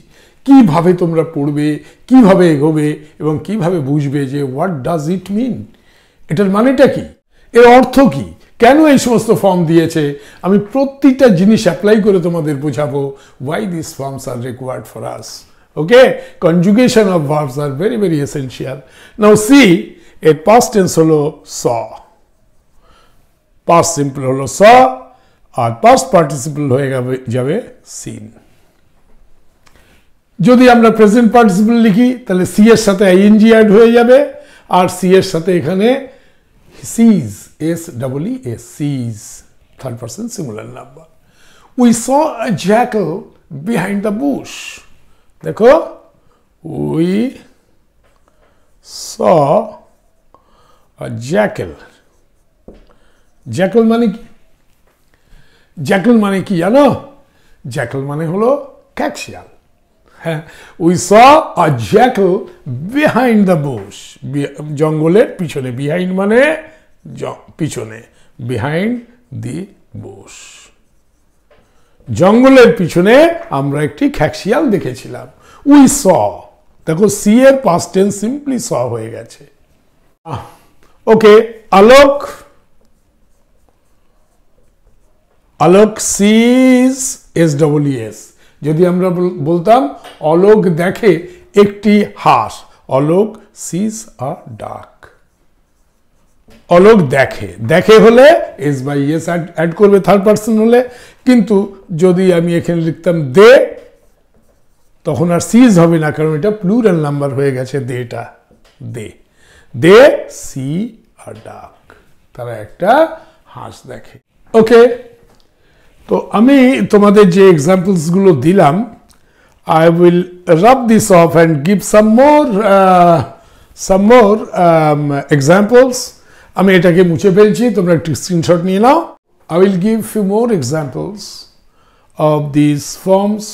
কিভাবে তোমরা পড়বে, কিভাবে এগোবে, এবং কিভাবে বুঝবে যে হোয়াট ডাজ ইট মিন, এটার মানেটা কি, এর অর্থ কি, কেন এই সমস্ত ফর্ম দিয়েছে। আমি প্রত্যেকটা জিনিস অ্যাপ্লাই করে তোমাদের বোঝাবো why these forms are required for us. Okay, conjugation of verbs are very very essential. Now see, এর past tense হলো saw, past simple হলো saw, আর past participle হয়ে যাবে seen। যদি আমরা প্রেজেন্ট পার্টিসিপল লিখি তাহলে সি এর সাথে ING অ্যাড হয়ে যাবে, আর সি এর সাথে এখানে sees, SEES, sees, third person singular number. We saw a jackal behind the bush. দেখো, we saw a jackal. Jackal মানে কি? জ্যাকল মানে কি জানো? জ্যাকল মানে হলো ক্যাকশিয়াল। হ্যাঁ, we saw a jackal behind the Bush, জঙ্গলের পিছনে, বিহাইন্ড মানে পিছনে, বিহাইন্ড দি বুশ, জঙ্গলের পিছনে আমরা একটি খ্যাকশিয়াল দেখেছিলাম। উই স, দেখো সি এর পাস্ট টেন্স সিম্পলি স হয়ে গেছে। ওকে, আলোক, আলোক সিজ, SEES। যদি আমরা বলতাম অলোক দেখে একটি হাঁস, অলোক সিজ আ ডাক। অলোক দেখে, দেখে হলে এস বাই এস অ্যাড করবে থার্ড পার্সন হলে, কিন্তু যদি আমি এখানে লিখতাম দে, তখন আর সিজ হবে না, কারণ এটা প্লুরাল নাম্বার হয়ে গেছে দেটা, দে, দে সি আর ডাক, তারা একটা হাঁস দেখে। ওকে, তো আমি তোমাদের যে এক্সাম্পলসগুলো দিলাম, I will rub this off and give some more examples. আমি এটাকে মুছে ফেলছি, তোমরা একটু স্ক্রিনশট নিয়ে নাও। I will give few more examples of these forms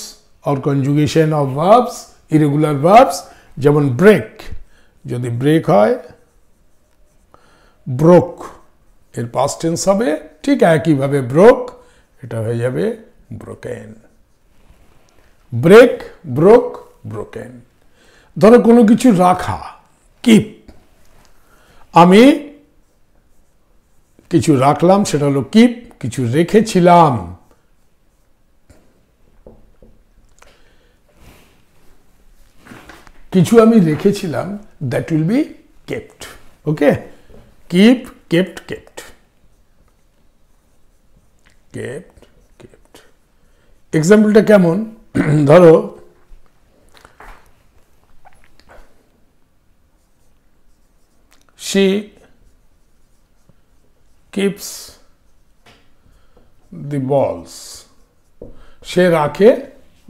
or conjugation of verbs, irregular verbs, যেমন break, যদি break হয়, broke এর past tense হবে, ঠিক একইভাবে broke এটা হয়ে যাবে broken, ব্রেক, ব্রোক, ব্রোকেন। ধরো কোনো কিছু রাখা, কিপ, আমি কিছু রাখলাম সেটা হলো কিপ, কিছু রেখেছিলাম, কিছু আমি রেখেছিলাম, that will be kept. Okay, keep, kept, kept, kept, kept. এক্সাম্পলটা কেমন? ধরো she keeps the balls, সে রাখে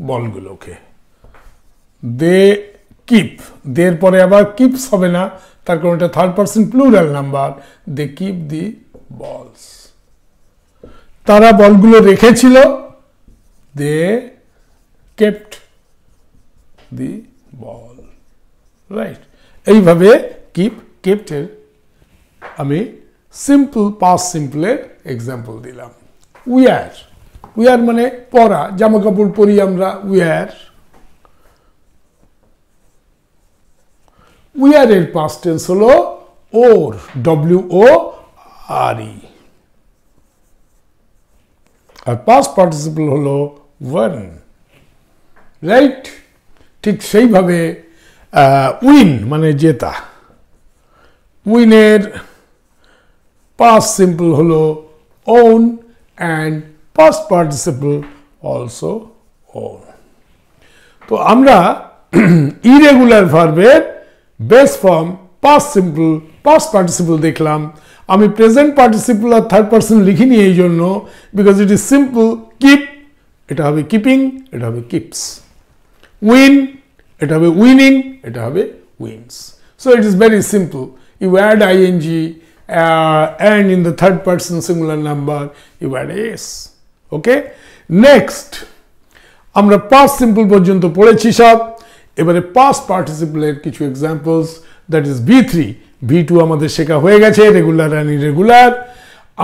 বলগুলোকে। দে কিপ, দের পরে আবার কিপস হবে না, তার কারণ এটা third person plural number. They keep the balls, তারা বলগুলো রেখেছিল। They kept the ball, right. এইভাবে কিপ কেপ্টের আমি সিম্পল পাস্ট সিম্পলের এক্সাম্পল দিলাম। উইয়ার, উইয়ার মানে পরা, জামা কাপড় পরি আমরা, উইয়ার। উইয়ারের পাস্ট টেন্স হলো ওর, WORE, আর পাস্ট পার্টিসিপল হলো ওয়ার্ন, রাইট। ঠিক সেইভাবে উইন মানে জেতা, উইনের পাস্ট সিম্পল হলো won and past participle also won. তো আমরা ইরেগুলার ভার্বের base form past simple, past participle দেখলাম। আমি প্রেজেন্ট পার্টিসিপল আর থার্ড পারসন লিখিনি এই জন্য, because it is simple. Keep, এটা হবে কিপিং, এটা হবে কিপস। উইন, এটা হবে উইনিং, এটা হবে wins. So it is very simple. You add ing and in the third person singular number you add s. Okay, next আমরা past simple পর্যন্ত পড়েছি সব। এবারে past participle এর কিছু examples, that is V3, V2 আমাদের শেখা হয়ে গেছে, রেগুলার অ্যান্ড ইরেগুলার।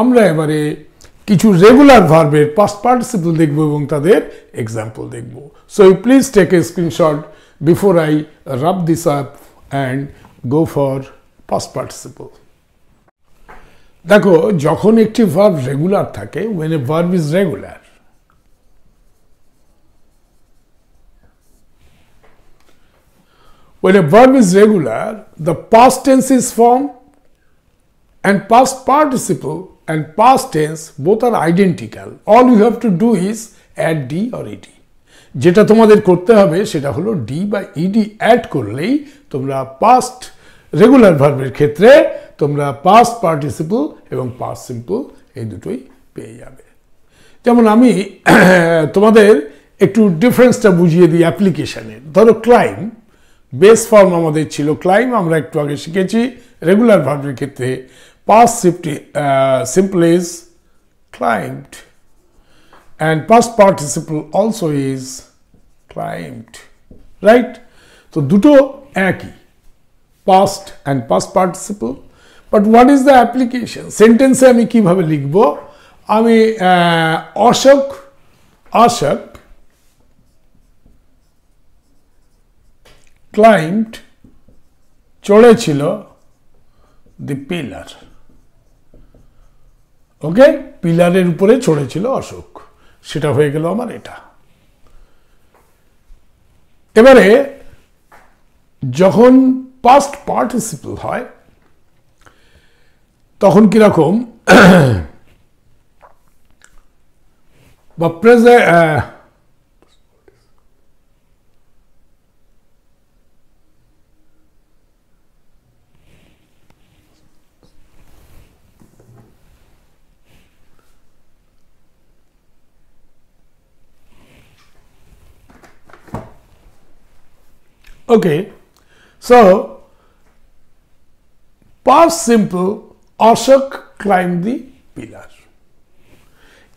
আমরা এবারে কিছু রেগুলার ভার্বের পাস্ট পার্টিসিপল দেখব এবং তাদের এক্সাম্পল দেখব। So you please take a screenshot before I rub this up and go for past participle. দেখো, যখন একটি ভার্ব রেগুলার থাকে, when a verb is regular, when a verb is regular, the past tense is formed and past participle and past tense both are identical. All you have to do is add d or ed. যেটা তোমাদের করতে হবে সেটা হলো d বা ed add করলেই তোমরা past regular ভার্বের ক্ষেত্রে তোমরা পাস্ট পার্টিসিপল এবং পাস্ট সিম্পল এই দুটোই পেয়ে যাবে। যেমন আমি তোমাদের একটু ডিফারেন্সটা বুঝিয়ে দিই অ্যাপ্লিকেশনের। ধরো ক্লাইম, বেস ফর্ম আমাদের ছিল ক্লাইম, আমরা একটু আগে শিখেছি। রেগুলার ভার্বের ক্ষেত্রে past simple is climbed and past participle also is climbed, right? So দুটো একই, past and past participle. But what is the application? Sentence এ আমি কিভাবে লিখব? আমি অশোক climbed, চড়েছিল the pillar. ওকে, পিলারের উপরে চড়েছিল অশোক, সেটা হয়ে গেল আমার এটা। এবারে যখন পাস্ট পার্টিসিপল হয় তখন কিরকম, বা present okay, so past simple Ashok climbed the pillar.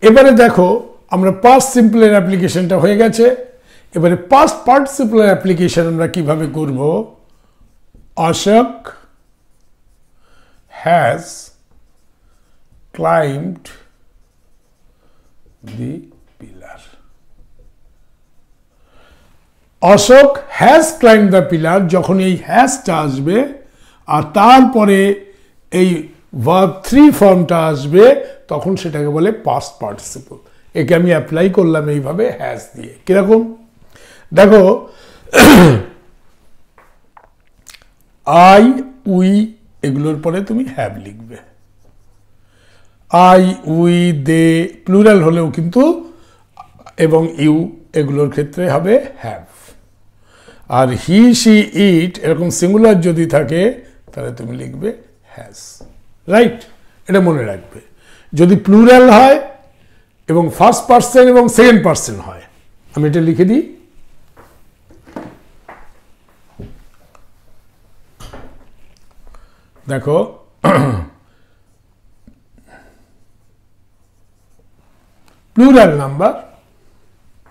এবারে দেখো আমরা past simple এর অ্যাপ্লিকেশনটা হয়ে গেছে। এবারে past participle এর অ্যাপ্লিকেশন আমরা কিভাবে করব? Ashok has climbed the pillar. Ashok has climb the pillar, যখন এই হ্যাজটা আসবে আর তারপরে এই ভার্ব 3 ফর্মটা আসবে তখন সেটাকে বলে পাস্ট পার্টিসিপল। একে আমি অ্যাপ্লাই করলাম এইভাবে হ্যাজ দিয়ে। কিরকম দেখো, আই উই এগুলোর পরে তুমি হ্যাভ লিখবে। আই উই দে প্লুরাল হলেও কিন্তু এবং ইউ এগুলোর ক্ষেত্রে হবে হ্যাভ। আর হি সি ইট এরকম সিঙ্গুলার যদি থাকে তাহলে তুমি লিখবে হ্যাজ, রাইট? এটা মনে রাখবে। যদি প্লুরাল হয় এবং ফার্স্ট পার্সন এবং সেকেন্ড পার্সন হয়, আমি এটা লিখে দিই, দেখো plural number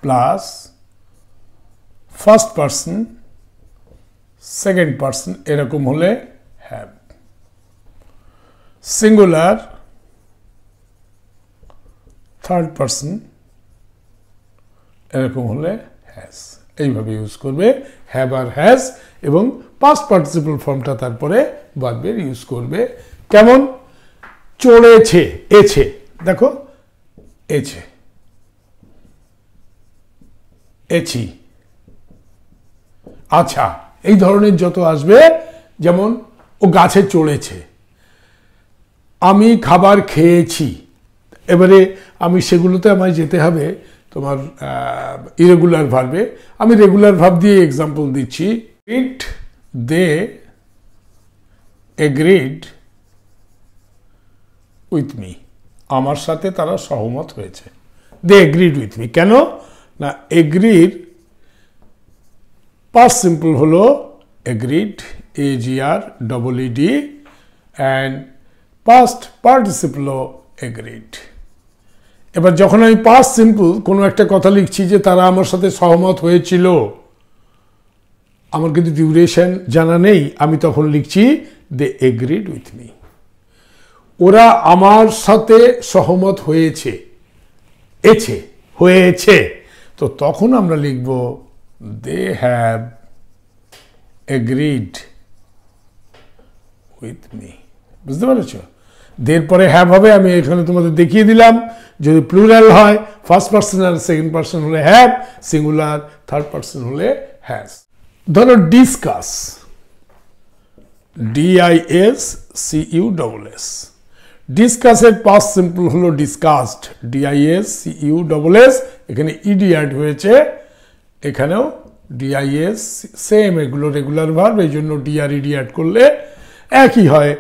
plus first person second person এরকম হলে হ্যাভ, সিঙ্গুলার থার্ড পার্সন এরকম হলে হ্যাজ। এইভাবে ইউজ করবে হ্যাভ আর হ্যাজ, এবং পাস্ট পার্টিসিপল ফর্মটা তারপরে ভার্বের ইউজ করবে। কেমন? চড়েছে, এছে, দেখো এছে, এছি, আচ্ছা, এই ধরনের যত আসবে, যেমন ও গাছে চড়েছে, আমি খাবার খেয়েছি। এবারে আমি সেগুলোতে আমায় যেতে হবে তোমার ইরেগুলার ভার্বে। আমি রেগুলার ভার্ব দিয়ে এক্সাম্পল দিচ্ছি। ইট দে এগ্রিড উইথ মি, আমার সাথে তারা সহমত হয়েছে। দে এগ্রিড উইথ মি, কেন না এগ্রির পাস্ট সিম্পল হলো agreed, AGREED, and past participle agreed. এবার যখন আমি পাস্ট সিম্পল কোনো একটা কথা লিখছি যে তারা আমার সাথে সহমত হয়েছিল, আমার কিন্তু ডিউরেশন জানা নেই, আমি তখন লিখছি দে এগ্রিড উইথ মি, ওরা আমার সাথে সহমত হয়েছে, এছে, হয়েছে, তো তখন আমরা লিখব they have agreed with me. বুঝতে পারছ? দের পরে হ্যাভ হবে, আমি এখানে তোমাদের দেখিয়ে দিলাম। যদি প্লুরাল হয় ফার্স্ট পার্সন আর সেকেন্ড পার্সন হলে হ্যাভ, সিঙ্গুলার থার্ড পার্সন হলে হ্যাজ। ধরো ডিসকাস, DISCUSS, ডিসকাসের পাস্ট সিম্পল হলো ডিসকাসড, DISCUSS, এখানে ইডি অ্যাড হয়েছে, এখানেও DIS, সেম, এগুলো রেগুলার ভার্ব, এই জন্য DRED অ্যাড করলে একই হয়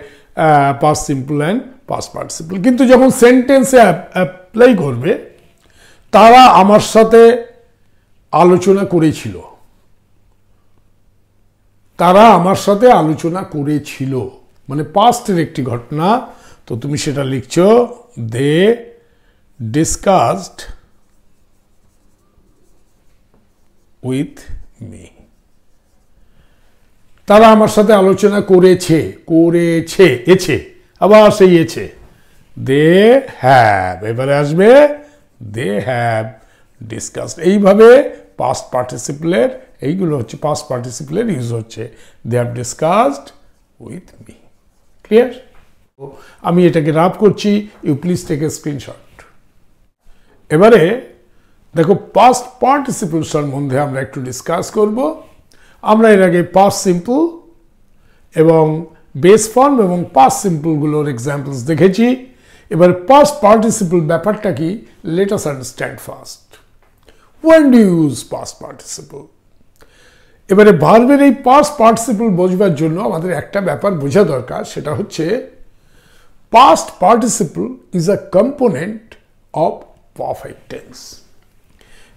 past simple and past participle. কিন্তু যখন সেন্টেন্সে অ্যাপ্লাই করবে, তারা আমার সাথে আলোচনা করেছিল, তারা আমার সাথে আলোচনা করেছিল, মানে পাস্টের একটি ঘটনা, তো তুমি সেটা লিখছো দে ডিসকাসড উইথ মি। তারা আমার সাথে আলোচনা করেছে, করেছে, এছে, আবার সেই এছে, দে হ্যাভ, এবারে আসবে দে হ্যাভ ডিসকাসড। এইভাবে পাস্ট পার্টিসিপলের, এইগুলো হচ্ছে পাস্ট পার্টিসিপলের ইউজ হচ্ছে, they have discussed with me. Clear? আমি এটাকে রাফ করছি, you please take a screenshot. এবারে দেখো পাস্ট পার্টিসিপল সম্বন্ধে আমরা একটু ডিসকাস করব। আমরা এর আগে পাস্ট সিম্পল এবং বেস ফর্ম এবং পাস্ট সিম্পলগুলোর এক্সাম্পলস দেখেছি। এবার পাস্ট পার্টিসিপল ব্যাপারটা কি, let us understand first. When do you use past participle? এবারে ভার্বের এই পাস্ট পার্টিসিপল বোঝবার জন্য আমাদের একটা ব্যাপার বোঝা দরকার, সেটা হচ্ছে past participle is a component of perfect tense.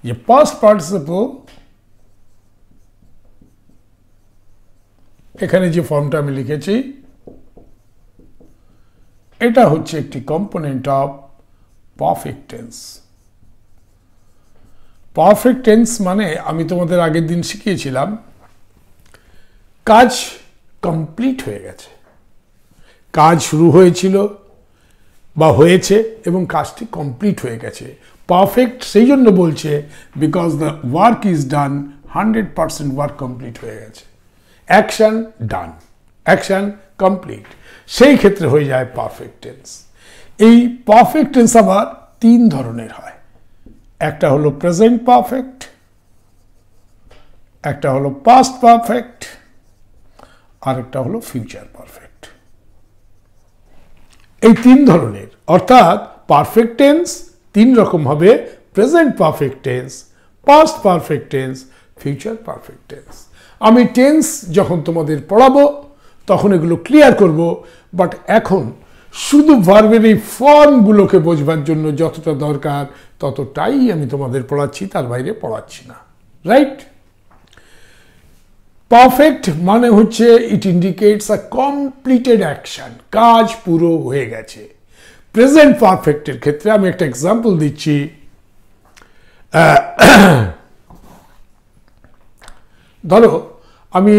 যে পাস্ট পার্টিসিপল, এখানে যে ফর্মটা আমি লিখেছি, এটা হচ্ছে একটি component of perfect tense. Perfect tense মানে আমি তোমাদের আগের দিন শিখিয়েছিলাম, কাজ কমপ্লিট হয়ে গেছে, কাজ শুরু হয়েছিল বা হয়েছে এবং কাজটি কমপ্লিট হয়ে গেছে। পারফেক্ট সেই জন্য বলছে because the work is done, 100% work complete হয়ে গেছে, অ্যাকশন ডান, অ্যাকশন কমপ্লিট, সেই ক্ষেত্রে হয়ে যায় পারফেক্ট টেন্স। এই পারফেক্ট টেন্স আবার তিন ধরনের হয়, একটা হলো প্রেজেন্ট পারফেক্ট, একটা হলো পাস্ট পারফেক্ট, আর একটা হলো ফিউচার পারফেক্ট। এই তিন ধরনের, অর্থাৎ পারফেক্ট টেন্স তিন রকম হবে, present perfect tense, past perfect tense, future perfect tense. আমি টেন্স যখন তোমাদের পড়াবো তখন এগুলো ক্লিয়ার করব। বাট এখন শুধু ভার্বের এই ফর্মগুলোকে বোঝবার জন্য যতটা দরকার ততটাই আমি তোমাদের পড়াচ্ছি, তার বাইরে পড়াচ্ছি না, রাইট? পারফেক্ট মানে হচ্ছে ইট ইন্ডিকেটস আ কমপ্লিটেড অ্যাকশন, কাজ পুরো হয়ে গেছে। প্রেজেন্ট পারফেক্টের ক্ষেত্রে আমি একটা এক্সাম্পল দিচ্ছি। ধরো আমি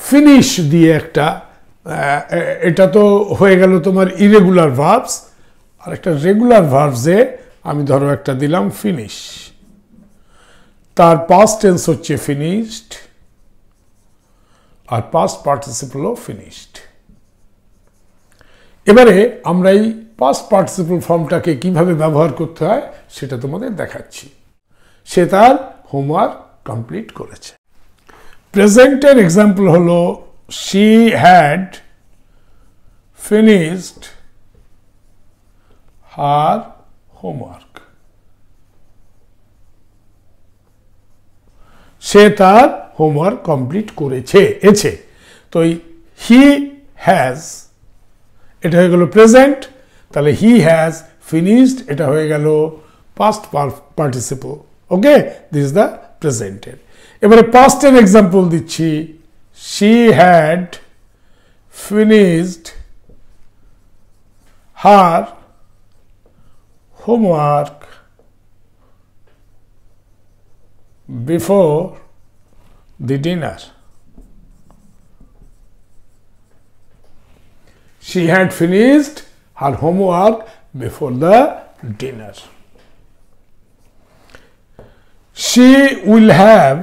ফিনিশ দিয়ে একটা, এটা তো হয়ে গেল তোমার ইরেগুলার ভার্বস, আর একটা রেগুলার ভার্বসে আমি ধরো একটা দিলাম ফিনিশ, তার পাস্ট টেন্স হচ্ছে ফিনিশড আর পাস্ট পার্টিসিপলও ফিনিশড। এবারে আমরা এই পাস্ট পার্টিসিপল ফর্মটাকে কিভাবে ব্যবহার করতে হয় সেটা তোমাদের দেখাচ্ছি। সে তার হোমওয়ার্ক কমপ্লিট করেছে। প্রেজেন্টের এক্সাম্পল হলো she had finished her homework. সে তার হোমওয়ার্ক কমপ্লিট করেছে, তো হি হ্যাজ এটা হয়ে গেল প্রেজেন্ট, তাহলে হি হ্যাজ ফিনিশড এটা হয়ে গেল past participle. Okay, this is the প্রেজেন্টের। এবারে পাস্টের এক্সাম্পল দিচ্ছি। She had finished her homework before the dinner. She had finished her homework before the dinner. She will have,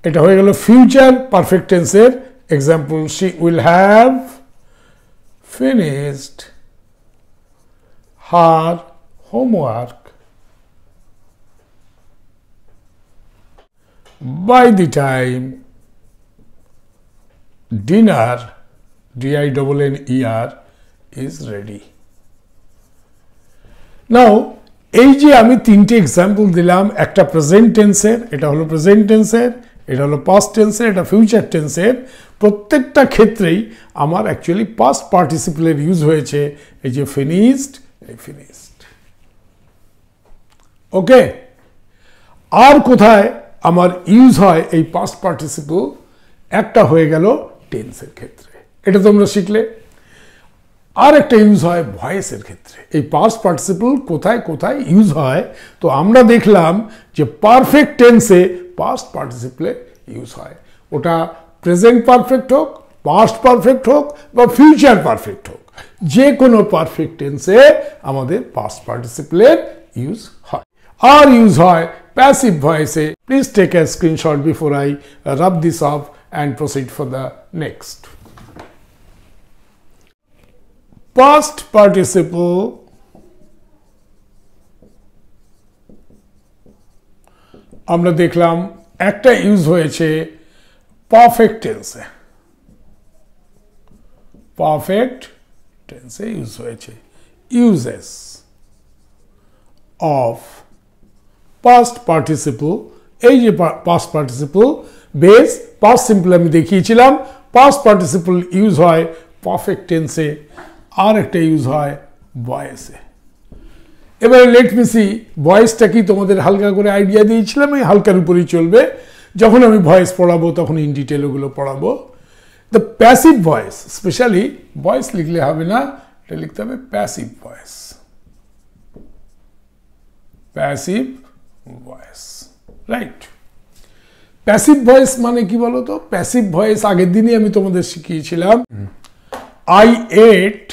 এটা হয়ে গেল ফিউচার পারফেক্ট টেন্সের example. she will have finished her homework by the time dinner dinner is ready. Now এই যে আমি তিনটে example দিলাম, একটা প্রেজেন্ট টেন্সের, এটা হলো প্রেজেন্ট টেন্সের, এটা হলো পাস্ট টেন্সের, এটা ফিউচার টেন্সের, প্রত্যেকটা ক্ষেত্রেই আমার অ্যাকচুয়ালি পাস্ট পার্টিসিপলের ইউজ হয়েছে। এই যে ফিনিশড, এই ফিনিশড। ওকে, আর কোথায় আমার ইউজ হয় এই পাস্ট পার্টিসিপল? একটা হয়ে গেল টেন্সের ক্ষেত্রে, এটা তোমরা শিখলে। আর একটা ইউজ হয় ভয়েসের ক্ষেত্রে। এই পাস্ট পার্টিসিপল কোথায় কোথায় ইউজ হয়? তো আমরা দেখলাম যে পারফেক্ট টেন্সে পাস্ট পার্টিসিপলে ইউজ হয়, ওটা প্রেজেন্ট পারফেক্ট হোক, পাস্ট পারফেক্ট হোক বা ফিউচার পারফেক্ট হোক, যে কোনো পারফেক্ট টেন্সে আমাদের পাস্ট পার্টিসিপলের ইউজ হয়। আর ইউজ হয় প্যাসিভ ভয়েসে। Please take a screenshot before I rub this off and proceed for the next. Past participle আমরা দেখলাম একটা ইউজ হয়েছে পারফেক্ট টেন্সে, পারফেক্ট টেন্সে ইউজ হয়েছে। ইউজেস অফ পাস্ট পার্টিসিপল, এই যে past participle base past simple আমি দেখিয়েছিলাম, পাস্ট পার্টিসিপল ইউজ হয় পারফেক্ট টেন্সে, আর একটা ইউজ হয় ভয়েসে। এবারে লেট মি সি, ভয়েসটা কি তোমাদের হালকা করে আইডিয়া দিয়েছিলাম, এই হালকার উপরেই চলবে। যখন আমি ভয়েস পড়াবো তখন ইন ডিটেল ওগুলো পড়াবো। The passive voice, specially voice লিখলে হবে না, এটা লিখতে হবে passive voice, passive voice, right? Passive voice মানে কি বলো তো? প্যাসিভ ভয়েস আগের দিনই আমি তোমাদের শিখিয়েছিলাম। I ate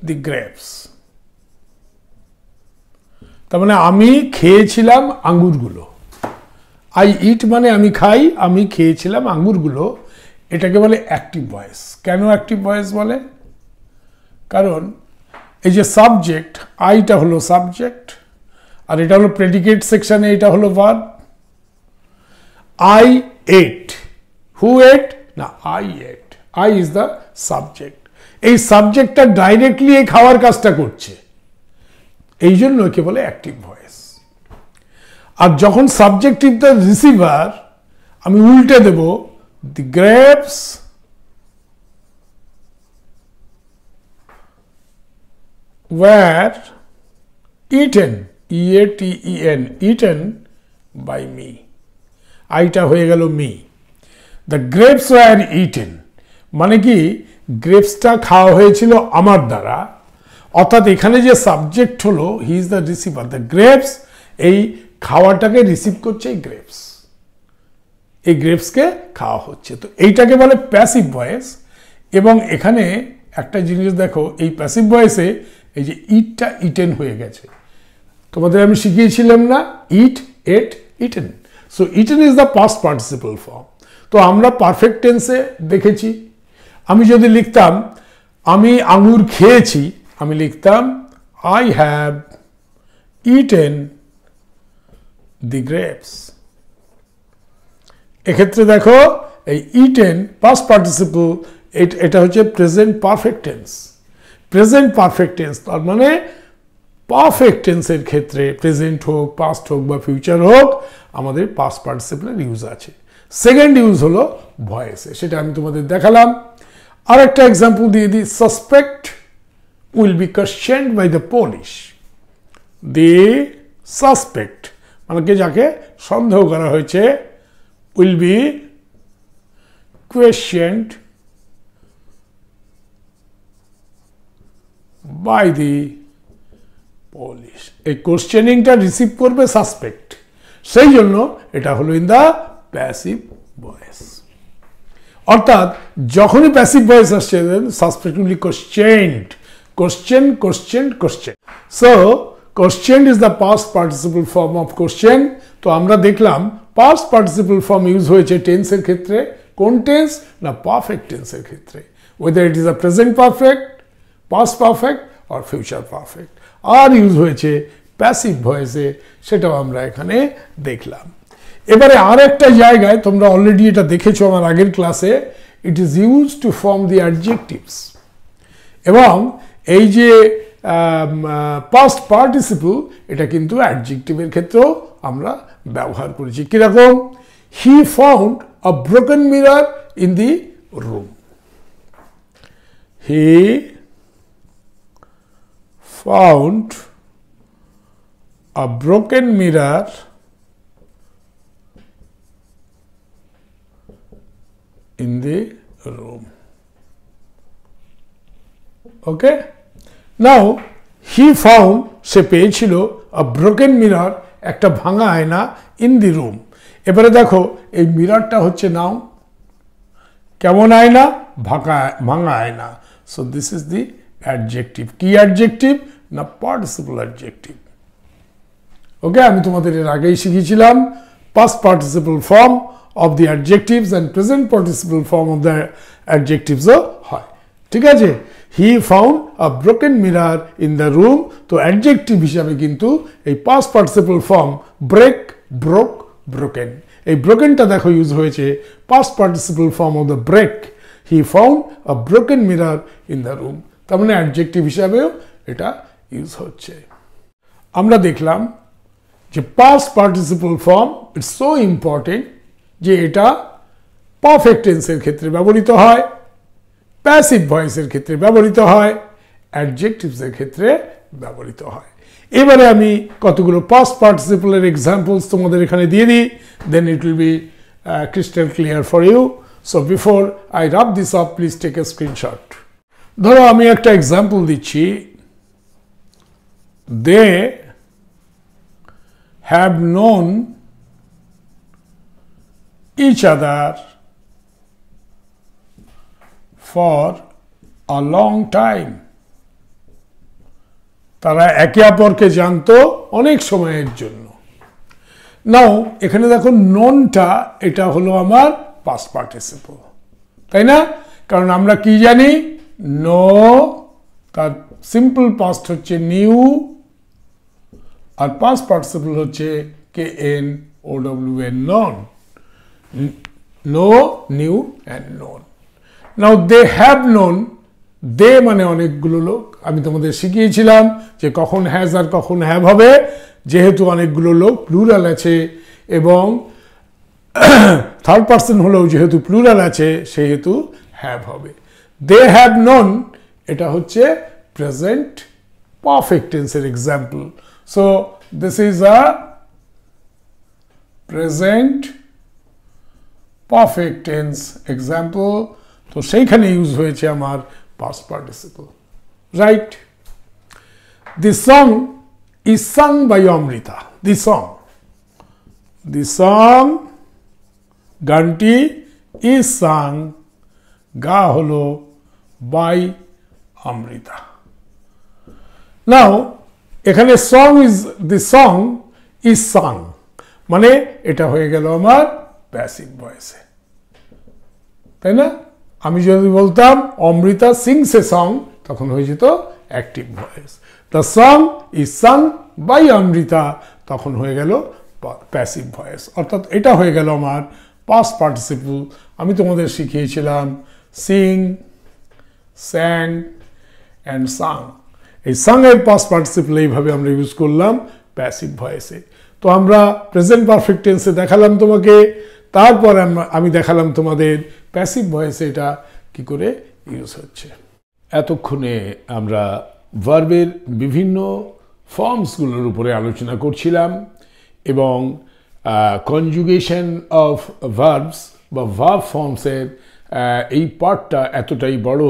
the grapes, তার মানে আমি খেয়েছিলাম আঙ্গুরগুলো। আই ইট মানে আমি খাই, আমি খেয়েছিলাম আঙ্গুরগুলো। এটাকে বলে অ্যাক্টিভ ভয়েস। কেন অ্যাক্টিভ ভয়েস বলে? কারণ এই যে সাবজেক্ট, আইটা হলো সাবজেক্ট, আর এটা হলো প্রেডিকেট সেকশনে, এটা হলো ভার্ব। আই এট, হু এট? না, I ate. I is the subject. এই সাবজেক্টটা ডাইরেক্টলি এই খাওয়ার কাজটা করছে, এই জন্য একে বলে অ্যাক্টিভ ভয়েস। আর যখন সাবজেক্ট ইজ দ্য রিসিভার, আমি উল্টে দেব, the grapes were eaten, E-A-T-E-N, eaten by me. আইটা হয়ে গেল me. The grapes were eaten মানে কি গ্রেপসটা খাওয়া হয়েছিল আমার দ্বারা, অর্থাৎ এখানে যে সাবজেক্ট হলো he is the receiver, the grapes এই খাওয়াটাকে রিসিভ করছে এই গ্রেপস, এই গ্রেপসকে খাওয়া হচ্ছে, তো এইটাকে বলে প্যাসিভ ভয়েস। এবং এখানে একটা জিনিস দেখো, এই প্যাসিভ ভয়েসে এই যে ইটটা ইটেন হয়ে গেছে, তোমাদের আমি শিখিয়েছিলাম না eat, ate, eaten. So eaten is the past participle form. তো আমরা পারফেক্ট টেন্সে দেখেছি, আমি যদি লিখতাম আমি আঙুর খেয়েছি, আমি লিখতাম I have eaten the grapes. এক্ষেত্রে দেখো এই ইটেন পাস্ট পার্টিসিপল, এটা হচ্ছে present perfect tense. Present perfect tense তার মানে পারফেক্ট টেন্সের ক্ষেত্রে প্রেজেন্ট হোক, পাস্ট হোক বা ফিউচার হোক, আমাদের পাস্ট পার্টিসিপলের ইউজ আছে। সেকেন্ড ইউজ হলো ভয়েসে, সেটা আমি তোমাদের দেখালাম। আর একটা এক্সাম্পল দিয়ে দিই, suspect will be questioned by the police. The suspect মানে যাকে সন্দেহ করা হয়েছে, will be questioned by the police. এই কোশ্চেনিংটা রিসিভ করবে সাসপেক্ট, সেই জন্য এটা হলো ইন দ্য প্যাসিভ ভয়েস। অর্থাৎ যখনই প্যাসিভ ভয়েস আসছে suspect will be questioned, question, question, question. So question is the past participle form of question. তো আমরা দেখলাম পাস্ট পার্টিসিপল ফর্ম ইউজ হয়েছে টেন্সের ক্ষেত্রে, কোন টেন্স না পারফেক্ট টেন্সের ক্ষেত্রে, whether it is a present perfect, past perfect আর ফিউচার পারফেক্ট। আর ইউজ হয়েছে প্যাসিভ ভয়েসে, সেটাও আমরা এখানে দেখলাম। এবারে আর একটা জায়গায় তোমরা অলরেডি এটা দেখেছো আমার আগের ক্লাসে, it is use to form the adjectives. এবং এই যে পাস্ট পার্টিসিপল, এটা কিন্তু অ্যাডজেক্টিভের ক্ষেত্রেও আমরা ব্যবহার করেছি। কিরকম? হি found a broken mirror in the room. He found a broken mirror in the room. Okay? Now he found, সে পেয়েছিল a broken mirror, একটা ভাঙা আয়না in the room। এবারে দেখো এই মিররটা হচ্ছে নাউন, কেমন আয়না? ভাঙা আয়না। So this is the adjective. কি adjective? না পার্টিসিপল অ্যাডজেক্টিভ। ওকে, আমি তোমাদের এর আগেই শিখিয়েছিলাম past participle form of the adjectives and present participle form of the অ্যাডজেক্টিভসও হয়। ঠিক আছে, he found a broken mirror in the room. তো অ্যাডজেক্টিভ হিসাবে কিন্তু এই past participle form break, broke, broken, এই ব্রোকেনটা দেখো ইউজ হয়েছে past participle form of the break. He found a broken mirror in the room, তার মানে অ্যাডজেক্টিভ হিসাবেও এটা ইউজ হচ্ছে। আমরা দেখলাম যে past participle form its so important যে এটা পারফেক্ট টেন্সের ক্ষেত্রে ব্যবহৃত হয়, প্যাসিভ ভয়েসের ক্ষেত্রে ব্যবহৃত হয়, অ্যাডজেক্টিভসের ক্ষেত্রে ব্যবহৃত হয়। এবারে আমি কতগুলো পাস্ট পার্টিসিপলের এক্সাম্পলস তোমাদের এখানে দিয়ে দিই, then it will be crystal clear for you. So before I wrap this up, please take a screenshot. ধরো আমি একটা এক্সাম্পল দিচ্ছি, they have known each other for a long time. তারা একে অপরকে জানতো অনেক সময়ের জন্য। নাও এখানে দেখো নোনটা, এটা হলো আমার পাস্ট পার্টিসিপল, তাই না? কারণ আমরা কি জানি, নো তার সিম্পল পাস্ট হচ্ছে নিউ, আর পাস্ট পার্টিসিপল হচ্ছে KNOWN, known. Know, knew and known. Now they have known, they মানে অনেকগুলো লোক। আমি তোমাদের শিখিয়েছিলাম যে কখন হ্যাজ আর কখন হ্যাভ হবে, যেহেতু অনেকগুলো লোক প্লুরাল আছে এবং থার্ড পার্সন হলেও যেহেতু প্লুরাল আছে সেহেতু হ্যাভ হবে। দে হ্যাভ নোন, এটা হচ্ছে প্রেজেন্ট পারফেক্ট টেন্সের example. So this is a present perfect tense example. তো সেইখানে ইউজ হয়েছে আমার past participle, right? The song is sung by Amrita. The song গানটি ইজ সাং, গা হলো বাই অমৃতা। নাও এখানে দি সং ইজ সাং মানে এটা হয়ে গেল আমার প্যাসিভ ভয়েসে, তাই না? আমি যদি বলতাম অমৃতা সিংস এ সং, তখন হয়ে যেত active voice. The song is sung by Amrita, তখন হয়ে গেল প্যাসিভ ভয়েস, অর্থাৎ এটা হয়ে গেল আমার পাস্ট পার্টিসিপল। আমি তোমাদের শিখিয়েছিলাম সিং, স্যাং অ্যান্ড সাং। এই সাং এর পাস্ট পার্টিসিপল এইভাবে আমরা ইউজ করলাম প্যাসিভ ভয়েসে। তো আমরা প্রেজেন্ট পারফেক্ট টেন্সে দেখালাম তোমাকে, তারপর আমি দেখালাম তোমাদের প্যাসিভ ভয়েসে এটা কি করে ইউজ হচ্ছে। এতক্ষণে আমরা ভার্বের বিভিন্ন ফর্মসগুলোর উপরে আলোচনা করছিলাম এবং কনজুগেশন অফ ভার্বস বা ভার্ব ফর্মসের এই পার্টটা এতটাই বড়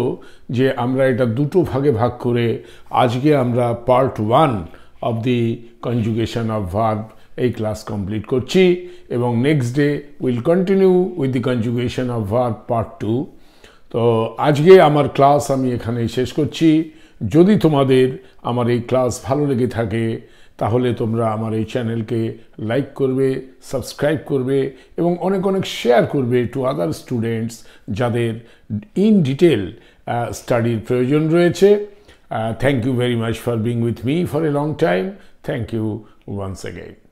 যে আমরা এটা দুটো ভাগে ভাগ করে আজকে আমরা part 1 of the conjugation of verb এই ক্লাস কমপ্লিট করছি এবং next day will continue with the conjugation of verb part 2। তো আজকে আমার ক্লাস আমি এখানেই শেষ করছি। যদি তোমাদের আমার এই ক্লাস ভালো লেগে থাকে তাহলে তোমরা আমার এই চ্যানেলকে লাইক করবে, সাবস্ক্রাইব করবে এবং অনেক অনেক শেয়ার করবে টু আদার স্টুডেন্টস যাদের ইন ডিটেল স্টাডির প্রয়োজন রয়েছে। Thank you very much for being with me for a long time. Thank you once again.